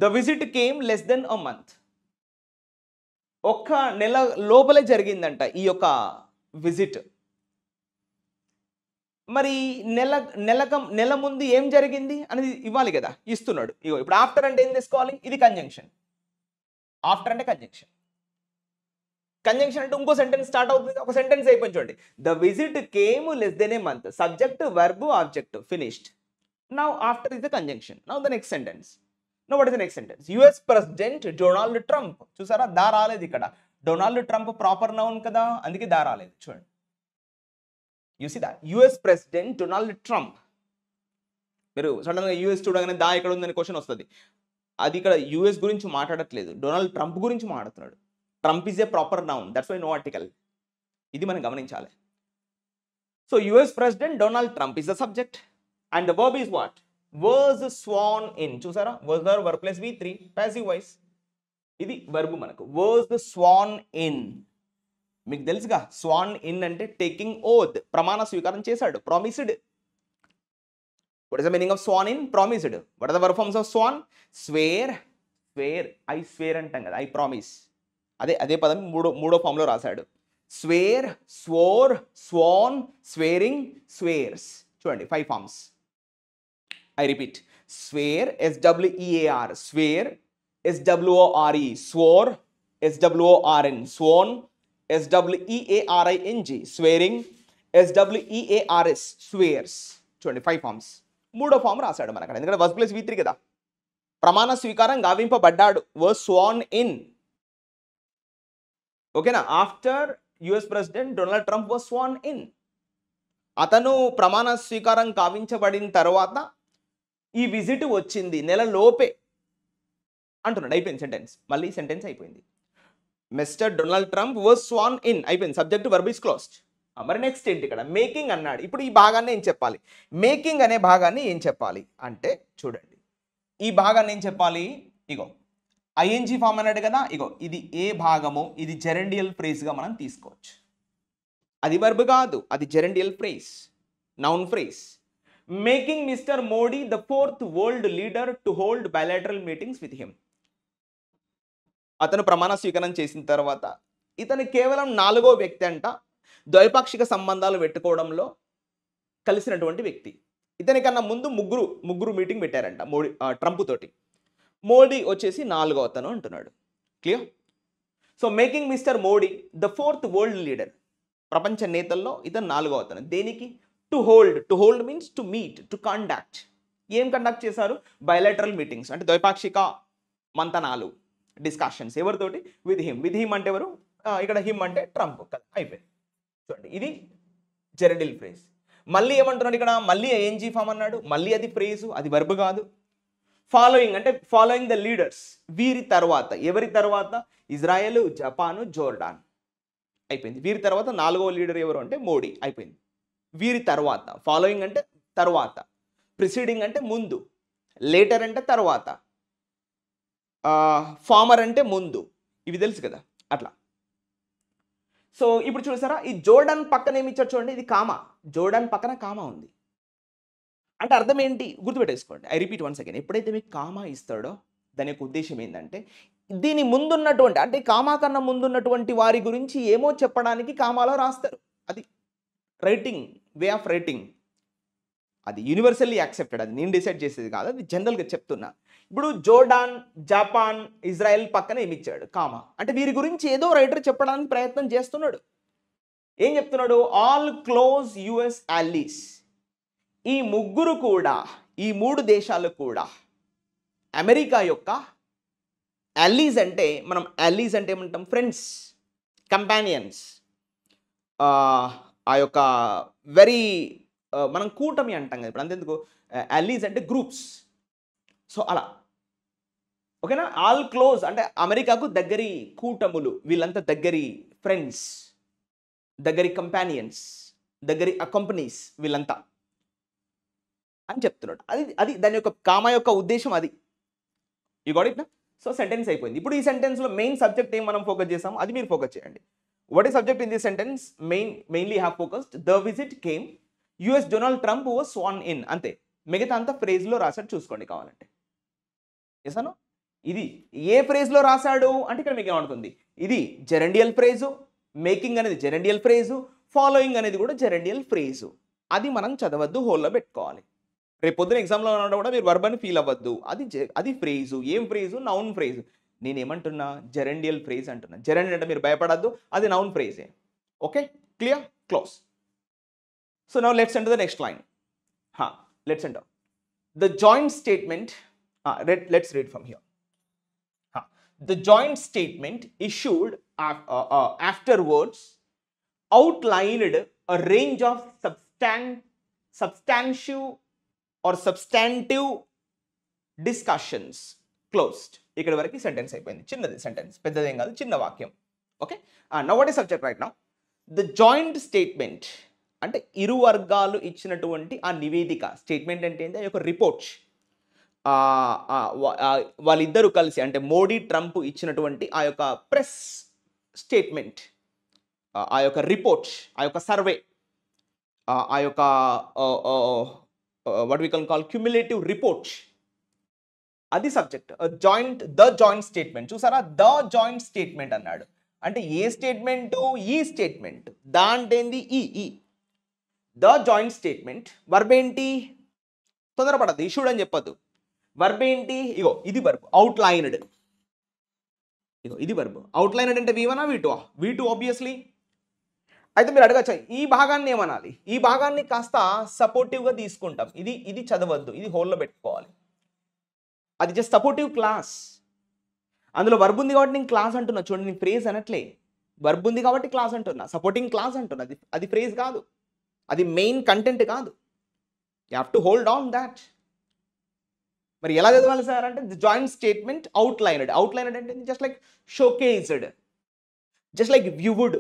The visit came less than a month. ఒక్క నెల లోపలే జరిగిందంట ఈ యొక్క విజిట్. మరి నెల ముందు ఏం జరిగింది అనేది ఇవ్వాలి కదా, ఇస్తున్నాడు. ఇప్పుడు ఆఫ్టర్ అంటే ఏం తీసుకోవాలి? ఇది కంజంక్షన్. ఆఫ్టర్ అంటే కంజంక్షన్ అంటే ఇంకో సెంటెన్స్ స్టార్ట్ అవుతుంది. ఒక సెంటెన్స్ అయిపోయింది చూడండి. The visit came less than a month. Subject, verb, object, finished. Now after is the conjunction. Now the next sentence. Now what is the next sentence? US president Donald Trump. చూసారా, దా రాలేదు ఇక్కడ. డొనాల్డ్ ట్రంప్ ప్రాపర్ నౌన్ కదా, అందుకే దా రాలేదు. చూడండి, you see that US president Donald Trump. మీరు సడన్ గా యుఎస్ చూడగానే దా ఎక్కడ ఉందని క్వశ్చన్ వస్తుంది. అది ఇక్కడ యుఎస్ గురించి మాట్లాడట్లేదు, డొనాల్డ్ ట్రంప్ గురించి మాట్లాడుతున్నాడు. Trump is a proper noun, that's why no article. ఇది మనం గమనించాలి. So US president Donald Trump is the subject and the verb is what? Was sworn in. చూసారా, was verb plus V3 passive voice. ఇది వర్బ్ మనకు. Was sworn in. మీకు తెలుసుగా, స్వాన్ ఇన్ అంటే టేకింగ్ ఓత్, ప్రమాణ స్వీకారం చేశాడు, promised. What is the meaning of sworn in? Promised. What are the verb forms of sworn? Swear. I swear అంటాం కదా, I promise. అదే పదం మూడో ఫామ్ లో రాశాడు. Square, swore, Schwann, స్వేరింగ్, స్వేర్స్. చూడండి 5 forms. I repeat. Square, SWEAR, square, SWORE, swore, SWORN, sworn, SWEARING, స్వేరింగ్, SWEARS, స్వేర్స్. చూడండి 5 ఫార్మ్స్. మూడో ఫామ్ రాశాడు మనకు, ఎందుకంటే వర్బ్ ప్లస్ V3 కదా. ప్రమాణ స్వీకారం గావింపబడ్డాడు, వాజ్ స్వాన్ ఇన్. ఓకేనా? After US president Donald Trump was sworn in. అతను ప్రమాణ స్వీకారం కావించబడిన తర్వాత ఈ విజిట్ వచ్చింది, నెల లోపే అంటున్నాడు. అయిపోయింది సెంటెన్స్. మళ్ళీ సెంటెన్స్ అయిపోయింది. Mister Donald Trump was sworn in. అయిపోయింది. Subject, verb is closed. మరి నెక్స్ట్ ఏంటి? ఇక్కడ మేకింగ్ అన్నాడు. ఇప్పుడు ఈ భాగాన్ని ఏం చెప్పాలి? మేకింగ్ అనే భాగాన్ని ఏం చెప్పాలి అంటే చూడండి, ఈ భాగాన్ని ఏం చెప్పాలి? ఇగో ఐఎన్జీ ఫామ్ అన్నాడు కదా, ఇగో ఇది ఏ భాగము, ఇది జెరెండియల్ ఫ్రేజ్గా మనం తీసుకోవచ్చు. అది వర్బ్ కాదు, అది gerundial phrase, noun phrase. Making mister Modi the 4th world leader to hold bilateral meetings with him. అతను ప్రమాణ స్వీకారం చేసిన తర్వాత ఇతను కేవలం 4వ వ్యక్తి అంట ద్వైపాక్షిక సంబంధాలు పెట్టుకోవడంలో కలిసినటువంటి వ్యక్తి. ఇతనికన్నా ముందు ముగ్గురు మీటింగ్ పెట్టారంట మోడీ, ట్రంప్ తోటి. మోడీ వచ్చేసి 4వ అతను అంటున్నాడు. Clear? So making mister Modi the 4th world leader. ప్రపంచ నేతల్లో ఇతను 4వ అతను. దేనికి? To hold means to meet, to conduct. ఏం కండక్ట్ చేశారు? బైలాటరల్ మీటింగ్స్ అంటే ద్వైపాక్షిక మంతనాలు, డిస్కషన్స్. ఎవరితోటి? విత్ హిమ్ అంటే ఎవరు? ఇక్కడ హిమ్ అంటే ట్రంప్ కదా. అయిపోయింది. చూడండి, ఇది జెరెండియల్ ఫ్రేజ్. మళ్ళీ ఏమంటున్నాడు ఇక్కడ? మళ్ళీ ఐఎన్జీ ఫామ్ అన్నాడు. మళ్ళీ అది ఫ్రేజు, అది వర్బ్ కాదు. ఫాలోయింగ్ అంటే ఫాలోయింగ్ ద లీడర్స్. వీరి తర్వాత. ఎవరి తర్వాత? Israel, Japan, Jordan. అయిపోయింది. వీరి తర్వాత 4వ లీడర్ ఎవరు అంటే మోడీ అయిపోయింది. వీరి తర్వాత ఫాలోయింగ్ అంటే తర్వాత, ప్రిసీడింగ్ అంటే ముందు, లేటర్ అంటే తర్వాత, ఫార్మర్ అంటే ముందు. ఇవి తెలుసు కదా అట్లా. సో ఇప్పుడు చూసారా ఈ జోర్డాన్ పక్కన ఏమి ఇచ్చారు చూడండి, ఇది కామా. జోర్డాన్ పక్కన కామా ఉంది అంటే అర్థం ఏంటి గుర్తుపెట్టేసుకోండి. ఐ రిపీట్ వన్స్ అగైన్, ఎప్పుడైతే మీకు కామా ఇస్తాడో దాని యొక్క ఉద్దేశం ఏంటంటే దీని ముందున్నటువంటి అంటే కామా కన్నా ముందున్నటువంటి వారి గురించి ఏమో చెప్పడానికి కామాలో రాస్తారు. అది రైటింగ్, వే ఆఫ్ రైటింగ్. అది యూనివర్సల్లీ యాక్సెప్టెడ్, అది నేను డిసైడ్ చేసేది కాదు, అది జనరల్గా చెప్తున్నా. ఇప్పుడు జోర్డాన్, జపాన్, ఇజ్రాయెల్ పక్కన ఏమి ఇచ్చాడు కామా అంటే వీరి గురించి ఏదో రైటర్ చెప్పడానికి ప్రయత్నం చేస్తున్నాడు. ఏం చెప్తున్నాడు? All close US allies. ఈ ముగ్గురు కూడా, ఈ 3 దేశాలు కూడా అమెరికా యొక్క అలీస్. అంటే మనం అలీస్ అంటే ఏమంటాం? Friends, companions. ఆ యొక్క వెరీ మనం కూటమి అంటాం కదా ఇప్పుడు, అంతెందుకు అలీస్ అంటే గ్రూప్స్. సో అలా ఓకేనా. ఆల్ క్లోజ్ అంటే అమెరికాకు దగ్గరి కూటములు, వీళ్ళంతా దగ్గరి ఫ్రెండ్స్, దగ్గరి కంపానియన్స్, దగ్గరి కంపెనీస్, వీళ్ళంతా అని చెప్తున్నాడు. అది దాని యొక్క కామా యొక్క ఉద్దేశం అది. యు గాట్ ఇట్ నా? సో సెంటెన్స్ అయిపోయింది. ఇప్పుడు ఈ సెంటెన్స్లో మెయిన్ సబ్జెక్ట్ ఏం మనం ఫోకస్ చేసాము అది మీరు ఫోకస్ చేయండి. What is subject in this sentence? Mainly have focused the visit came US Donald Trump was sworn in. అంతే, మిగతా అంతా ఫ్రేజ్లో రాశాడు, చూసుకోండి కావాలంటే. చేశాను ఇది ఏ ఫ్రేజ్లో రాశాడు అంటే ఇక్కడ మీకు ఏమవుతుంది, ఇది జెరండియల్ ఫ్రేజు, మేకింగ్ అనేది జెరండియల్ ఫ్రేజు, ఫాలోయింగ్ అనేది కూడా జెరండియల్ ఫ్రేజు. అది మనం చదవద్దు, హోల్లో పెట్టుకోవాలి. రేపు పొద్దున ఎగ్జామ్లో ఉన్నప్పుడు కూడా మీరు వర్బ్ అని ఫీల్ అవ్వద్దు. అది ఫ్రేజు. ఏం ఫ్రేజు? Noun phrase. నేనేమంటున్నా? జెరండియల్ ఫ్రేజ్ అంటున్నా. జెరండి అంటే మీరు భయపడద్దు, అది నౌన్ ఫ్రేజే. Okay, clear, close. So now let's enter the next line. Let's enter the joint statement. Let's read from here. The joint statement issued afterwards outlined a range of substantive discussions. Closed. ఇక్కడ వరకు సెంటెన్స్ అయిపోయింది. చిన్నది సెంటెన్స్, పెద్దదేం కాదు, చిన్న వాక్యం. Okay, now what is subject right now? The joint statement అంటే ఇరు వర్గాలు ఇచ్చినటువంటి ఆ నివేదిక. స్టేట్మెంట్ అంటే ఏంటి? ఆ యొక్క రిపోర్ట్. వాళ్ళిద్దరూ కలిసి అంటే మోడీ, ట్రంప్ ఇచ్చినటువంటి ఆ యొక్క ప్రెస్ స్టేట్మెంట్, ఆ యొక్క రిపోర్ట్, ఆ యొక్క సర్వే, ఆ యొక్క what we can call cumulative report, అది సబ్జెక్ట్. The joint statement. చూసారా, ద జాయింట్ స్టేట్మెంట్ అన్నాడు అంటే ఏ స్టేట్మెంటు? ఈ స్టేట్మెంట్. దాంట్లో ఏంది? ఈ ద జాయింట్ స్టేట్మెంట్. వర్బ్ ఏంటి? తొందరపడద్దు, ఇష్యూడ్ అని చెప్పద్దు. వర్బ్ ఏంటి? ఇగో ఇది వర్బ్, అవుట్లైన్డ్. ఇగో ఇది వర్బ్. అవుట్లైన్డ్ అంటే V1 V2? V2 obviously. అయితే మీరు అడగచ్చు ఈ భాగాన్ని ఏమనాలి? ఈ భాగాన్ని కాస్త సపోర్టివ్గా తీసుకుంటాం. ఇది చదవద్దు, ఇది హోల్లో పెట్టుకోవాలి. అది జస్ట్ సపోర్టివ్ క్లాస్. అందులో వర్బ్ ఉంది కాబట్టి నేను క్లాస్ అంటున్నా. చూడండి, నేను ఫ్రేజ్ అనట్లే. వర్బ్ ఉంది కాబట్టి క్లాస్ అంటున్నా, సపోర్టింగ్ క్లాస్ అంటున్నా. అది ఫ్రేజ్ కాదు, అది మెయిన్ కంటెంట్ కాదు. You have to hold on that. మరి ఎలా చదవాలి సార్ అంటే the joint statement outlined. Outlined అంటే just like showcased, just like viewed,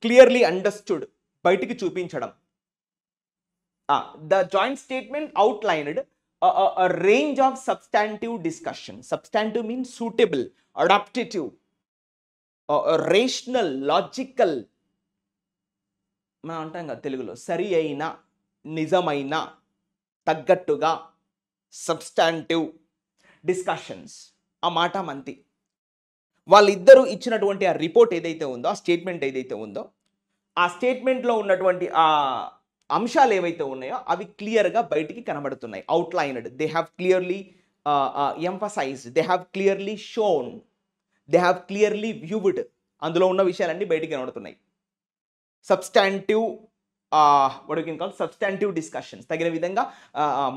clearly understood, బయటికి చూపించడం. The joint statement outlined a range of substantive discussion. Substantive means suitable, adaptive, rational, logical. మనం అంటాం కదా తెలుగులో, సరి అయిన, నిజమైన, తగ్గట్టుగా, సబ్స్టాంటివ్ డిస్కషన్స్. ఆ మాట మంతి. వాళ్ళిద్దరూ ఇచ్చినటువంటి ఆ రిపోర్ట్ ఏదైతే ఉందో, ఆ స్టేట్మెంట్ ఏదైతే ఉందో, ఆ స్టేట్మెంట్లో ఉన్నటువంటి ఆ అంశాలు ఏవైతే ఉన్నాయో అవి క్లియర్గా బయటికి కనబడుతున్నాయి. Outlined. They have clearly emphasised, they have clearly shown, they have clearly viewed. అందులో ఉన్న విషయాలన్నీ బయటికి కనబడుతున్నాయి. Substantive, what you can call substantive discussions. తగిన విధంగా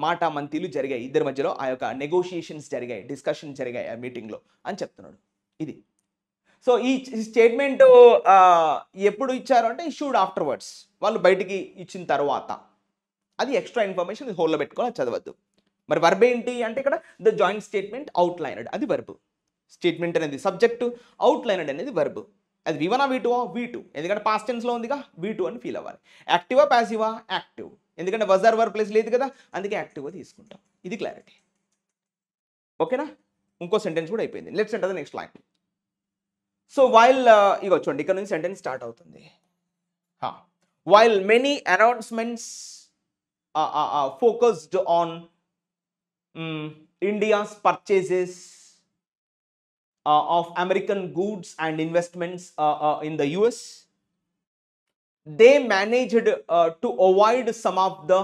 మాట మంతీలు జరిగాయి, ఇద్దరి మధ్యలో ఆ యొక్క నెగోషియేషన్స్ జరిగాయి, డిస్కషన్ జరిగాయి ఆ మీటింగ్లో అని చెప్తున్నాడు. ఇది. సో ఈ స్టేట్మెంట్ ఎప్పుడు ఇచ్చారు అంటే ఇష్యూడ్ ఆఫ్టర్వర్డ్స్, వాళ్ళు బయటికి ఇచ్చిన తర్వాత. అది ఎక్స్ట్రా ఇన్ఫర్మేషన్, ఇది హోల్లో పెట్టుకోవాలి, చదవద్దు. మరి వర్బ్ ఏంటి అంటే ఇక్కడ ద జాయింట్ స్టేట్మెంట్ అవుట్లైన్డ్, అది వర్బ్. స్టేట్మెంట్ అనేది సబ్జెక్టు, అవుట్లైన్డ్ అనేది వర్బ్. అది V1 V2 V2, ఎందుకంటే పాస్ట్ టెన్స్లో ఉందిగా V2 అని ఫీల్ అవ్వాలి. యాక్టివా ప్యాసివా యాక్టివ్, ఎందుకంటే వజ్ ఆర్ వర్ ప్లేస్ లేదు కదా, అందుకే యాక్టివ్గా తీసుకుంటాం. ఇది క్లారిటీ. ఓకేనా? ఇంకో సెంటెన్స్ కూడా అయిపోయింది. Let's enter the next line. So while ఇగో చూడండి, ఇక్కడ నుంచి సెంటెన్స్ స్టార్ట్ అవుతుంది. While many announcements focused on India's purchases of American goods and investments in the US, they managed to avoid some of the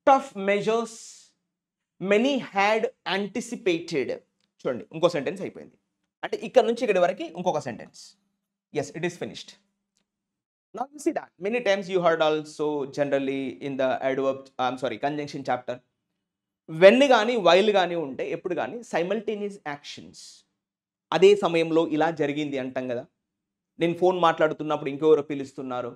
tough measures many had anticipated. చూడండి, ఇంకో సెంటెన్స్ అయిపోయింది. అంటే ఇక్కడ నుంచి ఇక్కడి వరకు ఇంకొక sentence. Yes, it is finished. Now you see that many times you heard also generally in the adverb, conjunction chapter, when కానీ while కానీ ఉంటే ఎప్పుడు కానీ సైమల్టేనియస్ యాక్షన్స్, అదే సమయంలో ఇలా జరిగింది అంటాం కదా. నేను ఫోన్ మాట్లాడుతున్నప్పుడు ఇంకెవరో పిలుస్తున్నారు,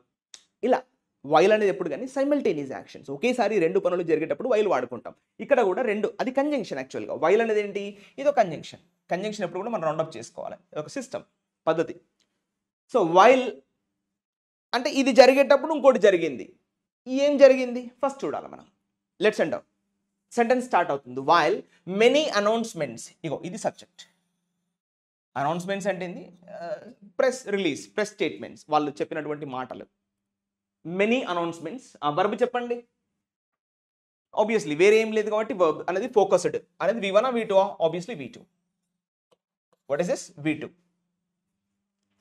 ఇలా వైల్ అనేది ఎప్పుడు కానీ సైమల్టేనియస్ యాక్షన్స్, ఒకేసారి రెండు పనులు జరిగేటప్పుడు వైల్ వాడుకుంటాం. ఇక్కడ కూడా రెండు, అది కంజంక్షన్. యాక్చువల్గా వైల్ అనేది ఏంటి, ఇదో కంజంక్షన్. కంజంక్షన్ ఎప్పుడు కూడా మనం రౌండప్ చేసుకోవాలి, ఒక సిస్టమ్ పద్ధతి. సో వైల్ అంటే ఇది జరిగేటప్పుడు ఇంకోటి జరిగింది. ఏం జరిగింది ఫస్ట్ చూడాలి మనం. Let's enter. సెంటెన్స్ స్టార్ట్ అవుతుంది. వైల్ మెనీ అనౌన్స్మెంట్స్, ఇగో ఇది సబ్జెక్ట్. అనౌన్స్మెంట్స్ అంటే ఏంది, ప్రెస్ రిలీజ్, ప్రెస్ స్టేట్మెంట్స్, వాళ్ళు చెప్పినటువంటి మాటలు. మెనీ అనౌన్స్మెంట్స్, వర్బ్ చెప్పండి. ఆబ్వియస్లీ వేరే ఏం లేదు కాబట్టి వర్బ్ అనేది ఫోకస్డ్ అనేది V1 V2, obviously V2. What is this, V2.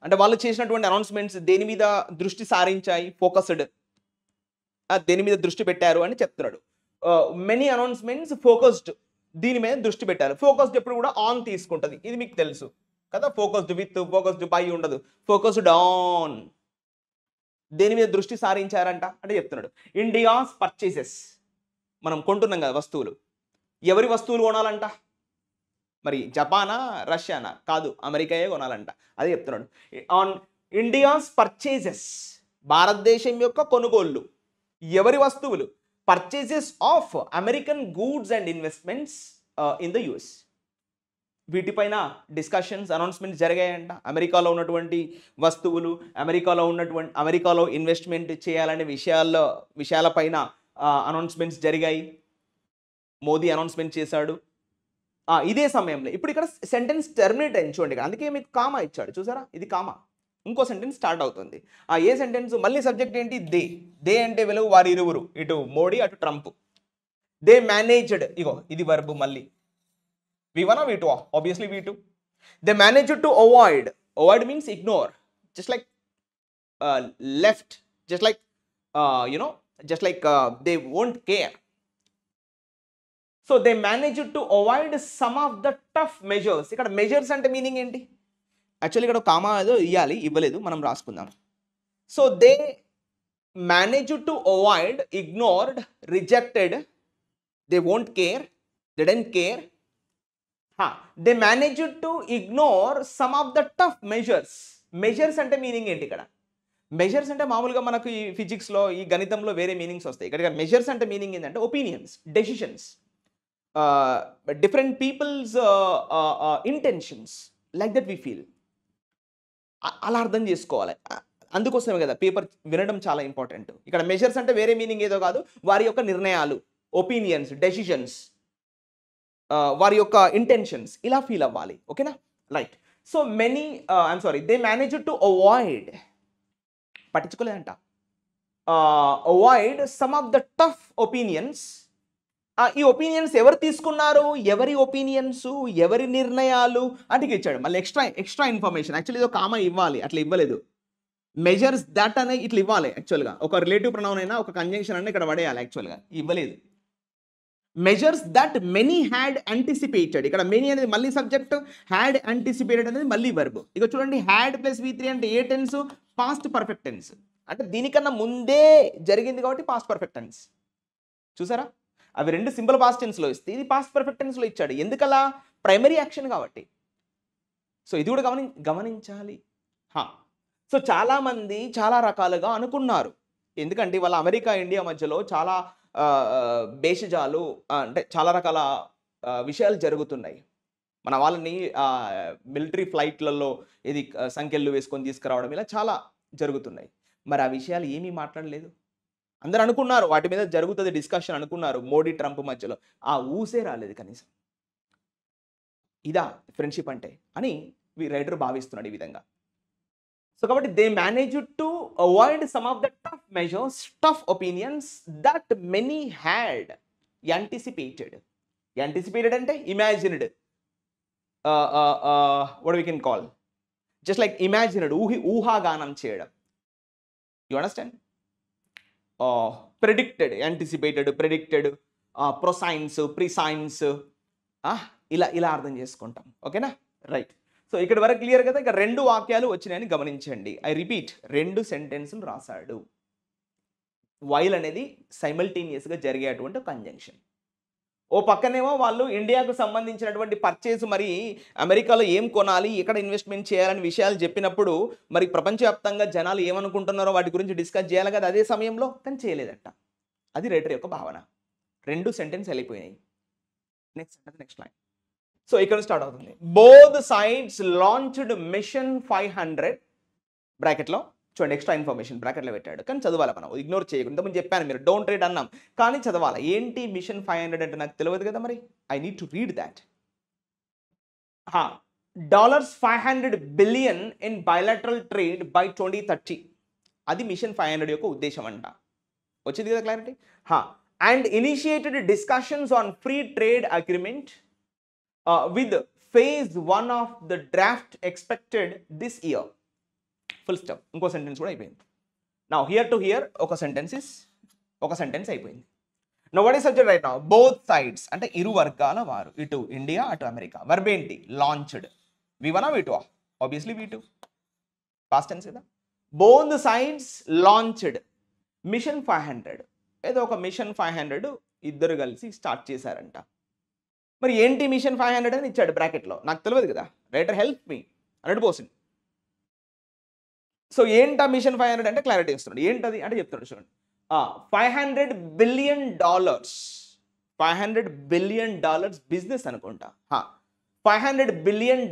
అంటే వాళ్ళు చేసినటువంటి అనౌన్స్మెంట్స్ దేని మీద దృష్టి సారించాయి, ఫోకస్డ్, దేని మీద దృష్టి పెట్టారు అని చెప్తున్నాడు. మెనీ అనౌన్స్మెంట్స్ ఫోకస్డ్, దీని మీద దృష్టి పెట్టారు. ఫోకస్డ్ ఎప్పుడు కూడా ఆన్ తీసుకుంటుంది, ఇది మీకు తెలుసు కదా. ఫోకస్డ్ విత్, ఫోకస్డ్ బై ఉండదు, ఫోకస్డ్ ఆన్. దేని మీద దృష్టి సారించారంట అంటే చెప్తున్నాడు. ఇండియాస్ పర్చేసెస్, మనం కొంటున్నాం కదా వస్తువులు, ఎవరి వస్తువులు కొనాలంట, మరి జపానా రష్యానా కాదు, అమెరికాయే కొనాలంట, అదే చెప్తున్నాడు. ఆన్ ఇండియాస్ పర్చేసెస్, భారతదేశం యొక్క కొనుగోళ్ళు, ఎవరి వస్తువులు, purchases of American goods and investments in the US. వీటిపైన డిస్కషన్స్, అనౌన్స్మెంట్స్ జరిగాయంట. అమెరికాలో ఉన్నటువంటి వస్తువులు, అమెరికాలో ఇన్వెస్ట్మెంట్ చేయాలనే విషయాలపైన అనౌన్స్మెంట్స్ జరిగాయి. మోదీ అనౌన్స్మెంట్ చేశాడు. ఇదే సమయంలో ఇప్పుడు ఇక్కడ సెంటెన్స్ టెర్మినేట్ అయింది చూడండి, అందుకే మీకు కామా ఇచ్చాడు చూసారా, ఇది కామా. ఇంకో సెంటెన్స్ స్టార్ట్ అవుతుంది. ఏ సెంటెన్స్, మళ్ళీ సబ్జెక్ట్ ఏంటి, దే అంటే వెలుగు, వారి ఇరువురు, ఇటు మోడీ అటు ట్రంప్. దే మేనేజ్డ్, ఇగో ఇది వర్బ్, మళ్ళీ V1 V2, obviously V2. They managed to avoid means ignore, just like left, just like they won't care. So they managed to avoid some of the tough measures. ఇక్కడ మెజర్స్ అంటే మీనింగ్ ఏంటి, యాక్చువల్లీ ఇక్కడ కామా ఏదో ఇవ్వాలి, ఇవ్వలేదు, మనం రాసుకుందాం. So they managed to avoid, ignored, rejected, they won't care, they don't care. They managed to ignore some of the tough measures. Measures అంటే మీనింగ్ ఏంటి ఇక్కడ, మెజర్స్ అంటే మామూలుగా మనకు ఈ ఫిజిక్స్లో, ఈ గణితంలో వేరే మీనింగ్స్ వస్తాయి. ఇక్కడ మెజర్స్ అంటే మీనింగ్ ఏంటంటే opinions, decisions, different people's intentions, like that we feel. అలా అర్థం చేసుకోవాలి. అందుకోసమే కదా పేపర్ వినడం చాలా ఇంపార్టెంట్. ఇక్కడ మెజర్స్ అంటే వేరే మీనింగ్ ఏదో కాదు, వారి యొక్క నిర్ణయాలు, ఒపీనియన్స్, డెసిషన్స్, వారి యొక్క ఇంటెన్షన్స్, ఇలా ఫీల్ అవ్వాలి. ఓకేనా, right. So they managed to avoid, పట్టించుకోలేదంట, avoid some of the tough opinions. ఈ ఒపీనియన్స్ ఎవరు తీసుకున్నారు, ఎవరి ఒపీనియన్స్, ఎవరి నిర్ణయాలు అంటే ఇచ్చాడు. మళ్ళీ ఎక్స్ట్రా ఇన్ఫర్మేషన్. యాక్చువల్లీ ఇది కామా ఇవ్వాలి, అట్లా ఇవ్వలేదు. మెజర్స్ దట్ అనే ఇట్లా ఇవ్వాలి. యాక్చువల్గా ఒక రిలేటివ్ ప్రొనౌన్ అయినా ఒక కంజంక్షన్ అయినా ఇక్కడ పడేయాలి. యాక్చువల్గా ఇవ్వలేదు. Measures that many had anticipated, ఇక్కడ మెనీ అనేది మళ్ళీ సబ్జెక్ట్, హ్యాడ్ యాంటిసిపేటెడ్ అనేది మళ్ళీ వర్బ్. ఇక చూడండి, హ్యాడ్ ప్లస్ V3 అంటే ఏ టెన్స్, పాస్ట్ పర్ఫెక్ట్ టెన్స్. అంటే దీనికన్నా ముందే జరిగింది కాబట్టి పాస్ట్ పర్ఫెక్ట్ టెన్స్. చూసారా, అవి రెండు సింపుల్ పాస్ట్ టెన్స్లో ఇస్తే ఇది పాస్ట్ పర్ఫెక్ట్ టెన్స్లో ఇచ్చాడు. ఎందుకలా, ప్రైమరీ యాక్షన్ కాబట్టి. సో ఇది కూడా గమనించాలి. సో చాలామంది చాలా రకాలుగా అనుకున్నారు, ఎందుకంటే వాళ్ళ అమెరికా ఇండియా మధ్యలో చాలా భేషజాలు అంటే చాలా రకాల విషయాలు జరుగుతున్నాయి. మన వాళ్ళని మిలిటరీ ఫ్లైట్లలో ఇది సంఖ్యలు వేసుకొని తీసుకురావడం ఇలా చాలా జరుగుతున్నాయి. మరి ఆ విషయాలు ఏమీ మాట్లాడలేదు. అందరూ అనుకున్నారు వాటి మీద జరుగుతది డిస్కషన్ అనుకున్నారు మోడీ, ట్రంప్ మధ్యలో. ఆ ఊసే రాలేదు కనీసం. ఇదా ఫ్రెండ్‌షిప్ అంటే అని రైటర్ భావిస్తున్నాడు ఈ విధంగా. సో కాబట్టి they managed to avoid some of the tough measures, tough opinions that many had anticipated. Anticipated అంటే imagined. What we can call just like imagined, ఊహాగానం చేయడం. You understand? Predicted, anticipated, predicted, prescience, prescience, ఇలా ఇలా అర్థం చేసుకుంటాం. ఓకేనా? రైట్. సో ఇక్కడి వరకు క్లియర్ కదా. ఇక 2 వాక్యాలు వచ్చినాయని గమనించండి. ఐ రిపీట్, 2 సెంటెన్సులు రాశాడు. వైల్ అనేది సైమల్టేనియస్‌గా జరిగేటువంటి కంజంక్షన్. ఓ పక్కనేమో వాళ్ళు ఇండియాకు సంబంధించినటువంటి పర్చేజ్, మరి అమెరికాలో ఏం కొనాలి, ఎక్కడ ఇన్వెస్ట్మెంట్ చేయాలని విషయాలు చెప్పినప్పుడు మరి ప్రపంచవ్యాప్తంగా జనాలు ఏమనుకుంటున్నారో వాటి గురించి డిస్కస్ చేయాలి కదా అదే సమయంలో. కానీ చేయలేదట. అది రైటర్ యొక్క భావన. 2 సెంటెన్స్ వెళ్ళిపోయినాయి. Next line. సో ఇక్కడ స్టార్ట్ అవుతుంది. బోత్ సైడ్స్ లాంచ్డ్ మిషన్ 500 బ్రాకెట్లో చూడండి, ఎక్స్ట్రా ఇన్ఫర్మేషన్ బ్రాకెట్లో పెట్టాడు. కానీ చదవాలి, మనం ఇగ్నోర్ చేయకుండా. ఇంతకుముందు చెప్పాను, మీరు డోంట్ రీడ్ అన్నాం, కానీ చదవాలి. ఏంటి మిషన్ 500 అంటే నాకు తెలియదు కదా, మరి I need to read that. $500 billion in bilateral trade by 2030. అది మిషన్ 500 యొక్క ఉద్దేశం అంట. వచ్చింది కదా clarity. And initiated discussions on free trade agreement with phase 1 of the draft expected this year. Full stop. ఇంకో సెంటెన్స్ కూడా అయిపోయింది. నౌ హియర్ టు హియర్ ఒక సెంటెన్స్ అయిపోయింది. Now what is subject right now? Both sides అంటే ఇరు వర్గాల వారు, ఇటు ఇండియా అటు అమెరికా. వర్బ్ ఏంటి? Launched. V1 V2? Obviously V2. Past tense కదా. Both sides launched mission 500. ఏదో ఒక మిషన్ 500 ఇద్దరు కలిసి స్టార్ట్ చేశారంట. మరి ఏంటి మిషన్ 500 అని ఇచ్చాడు బ్రాకెట్లో. నాకు తెలియదు కదా. Writer help me 100%. సో ఏంటా మిషన్ 500 అంటే క్లారిటీ ఇస్తున్నాడు. ఏంటది అంటే చెప్తున్నాడు చూడండి. $500 బిలియన్, $500 బిలియన్ బిజినెస్ అనుకుంటా. $500 billion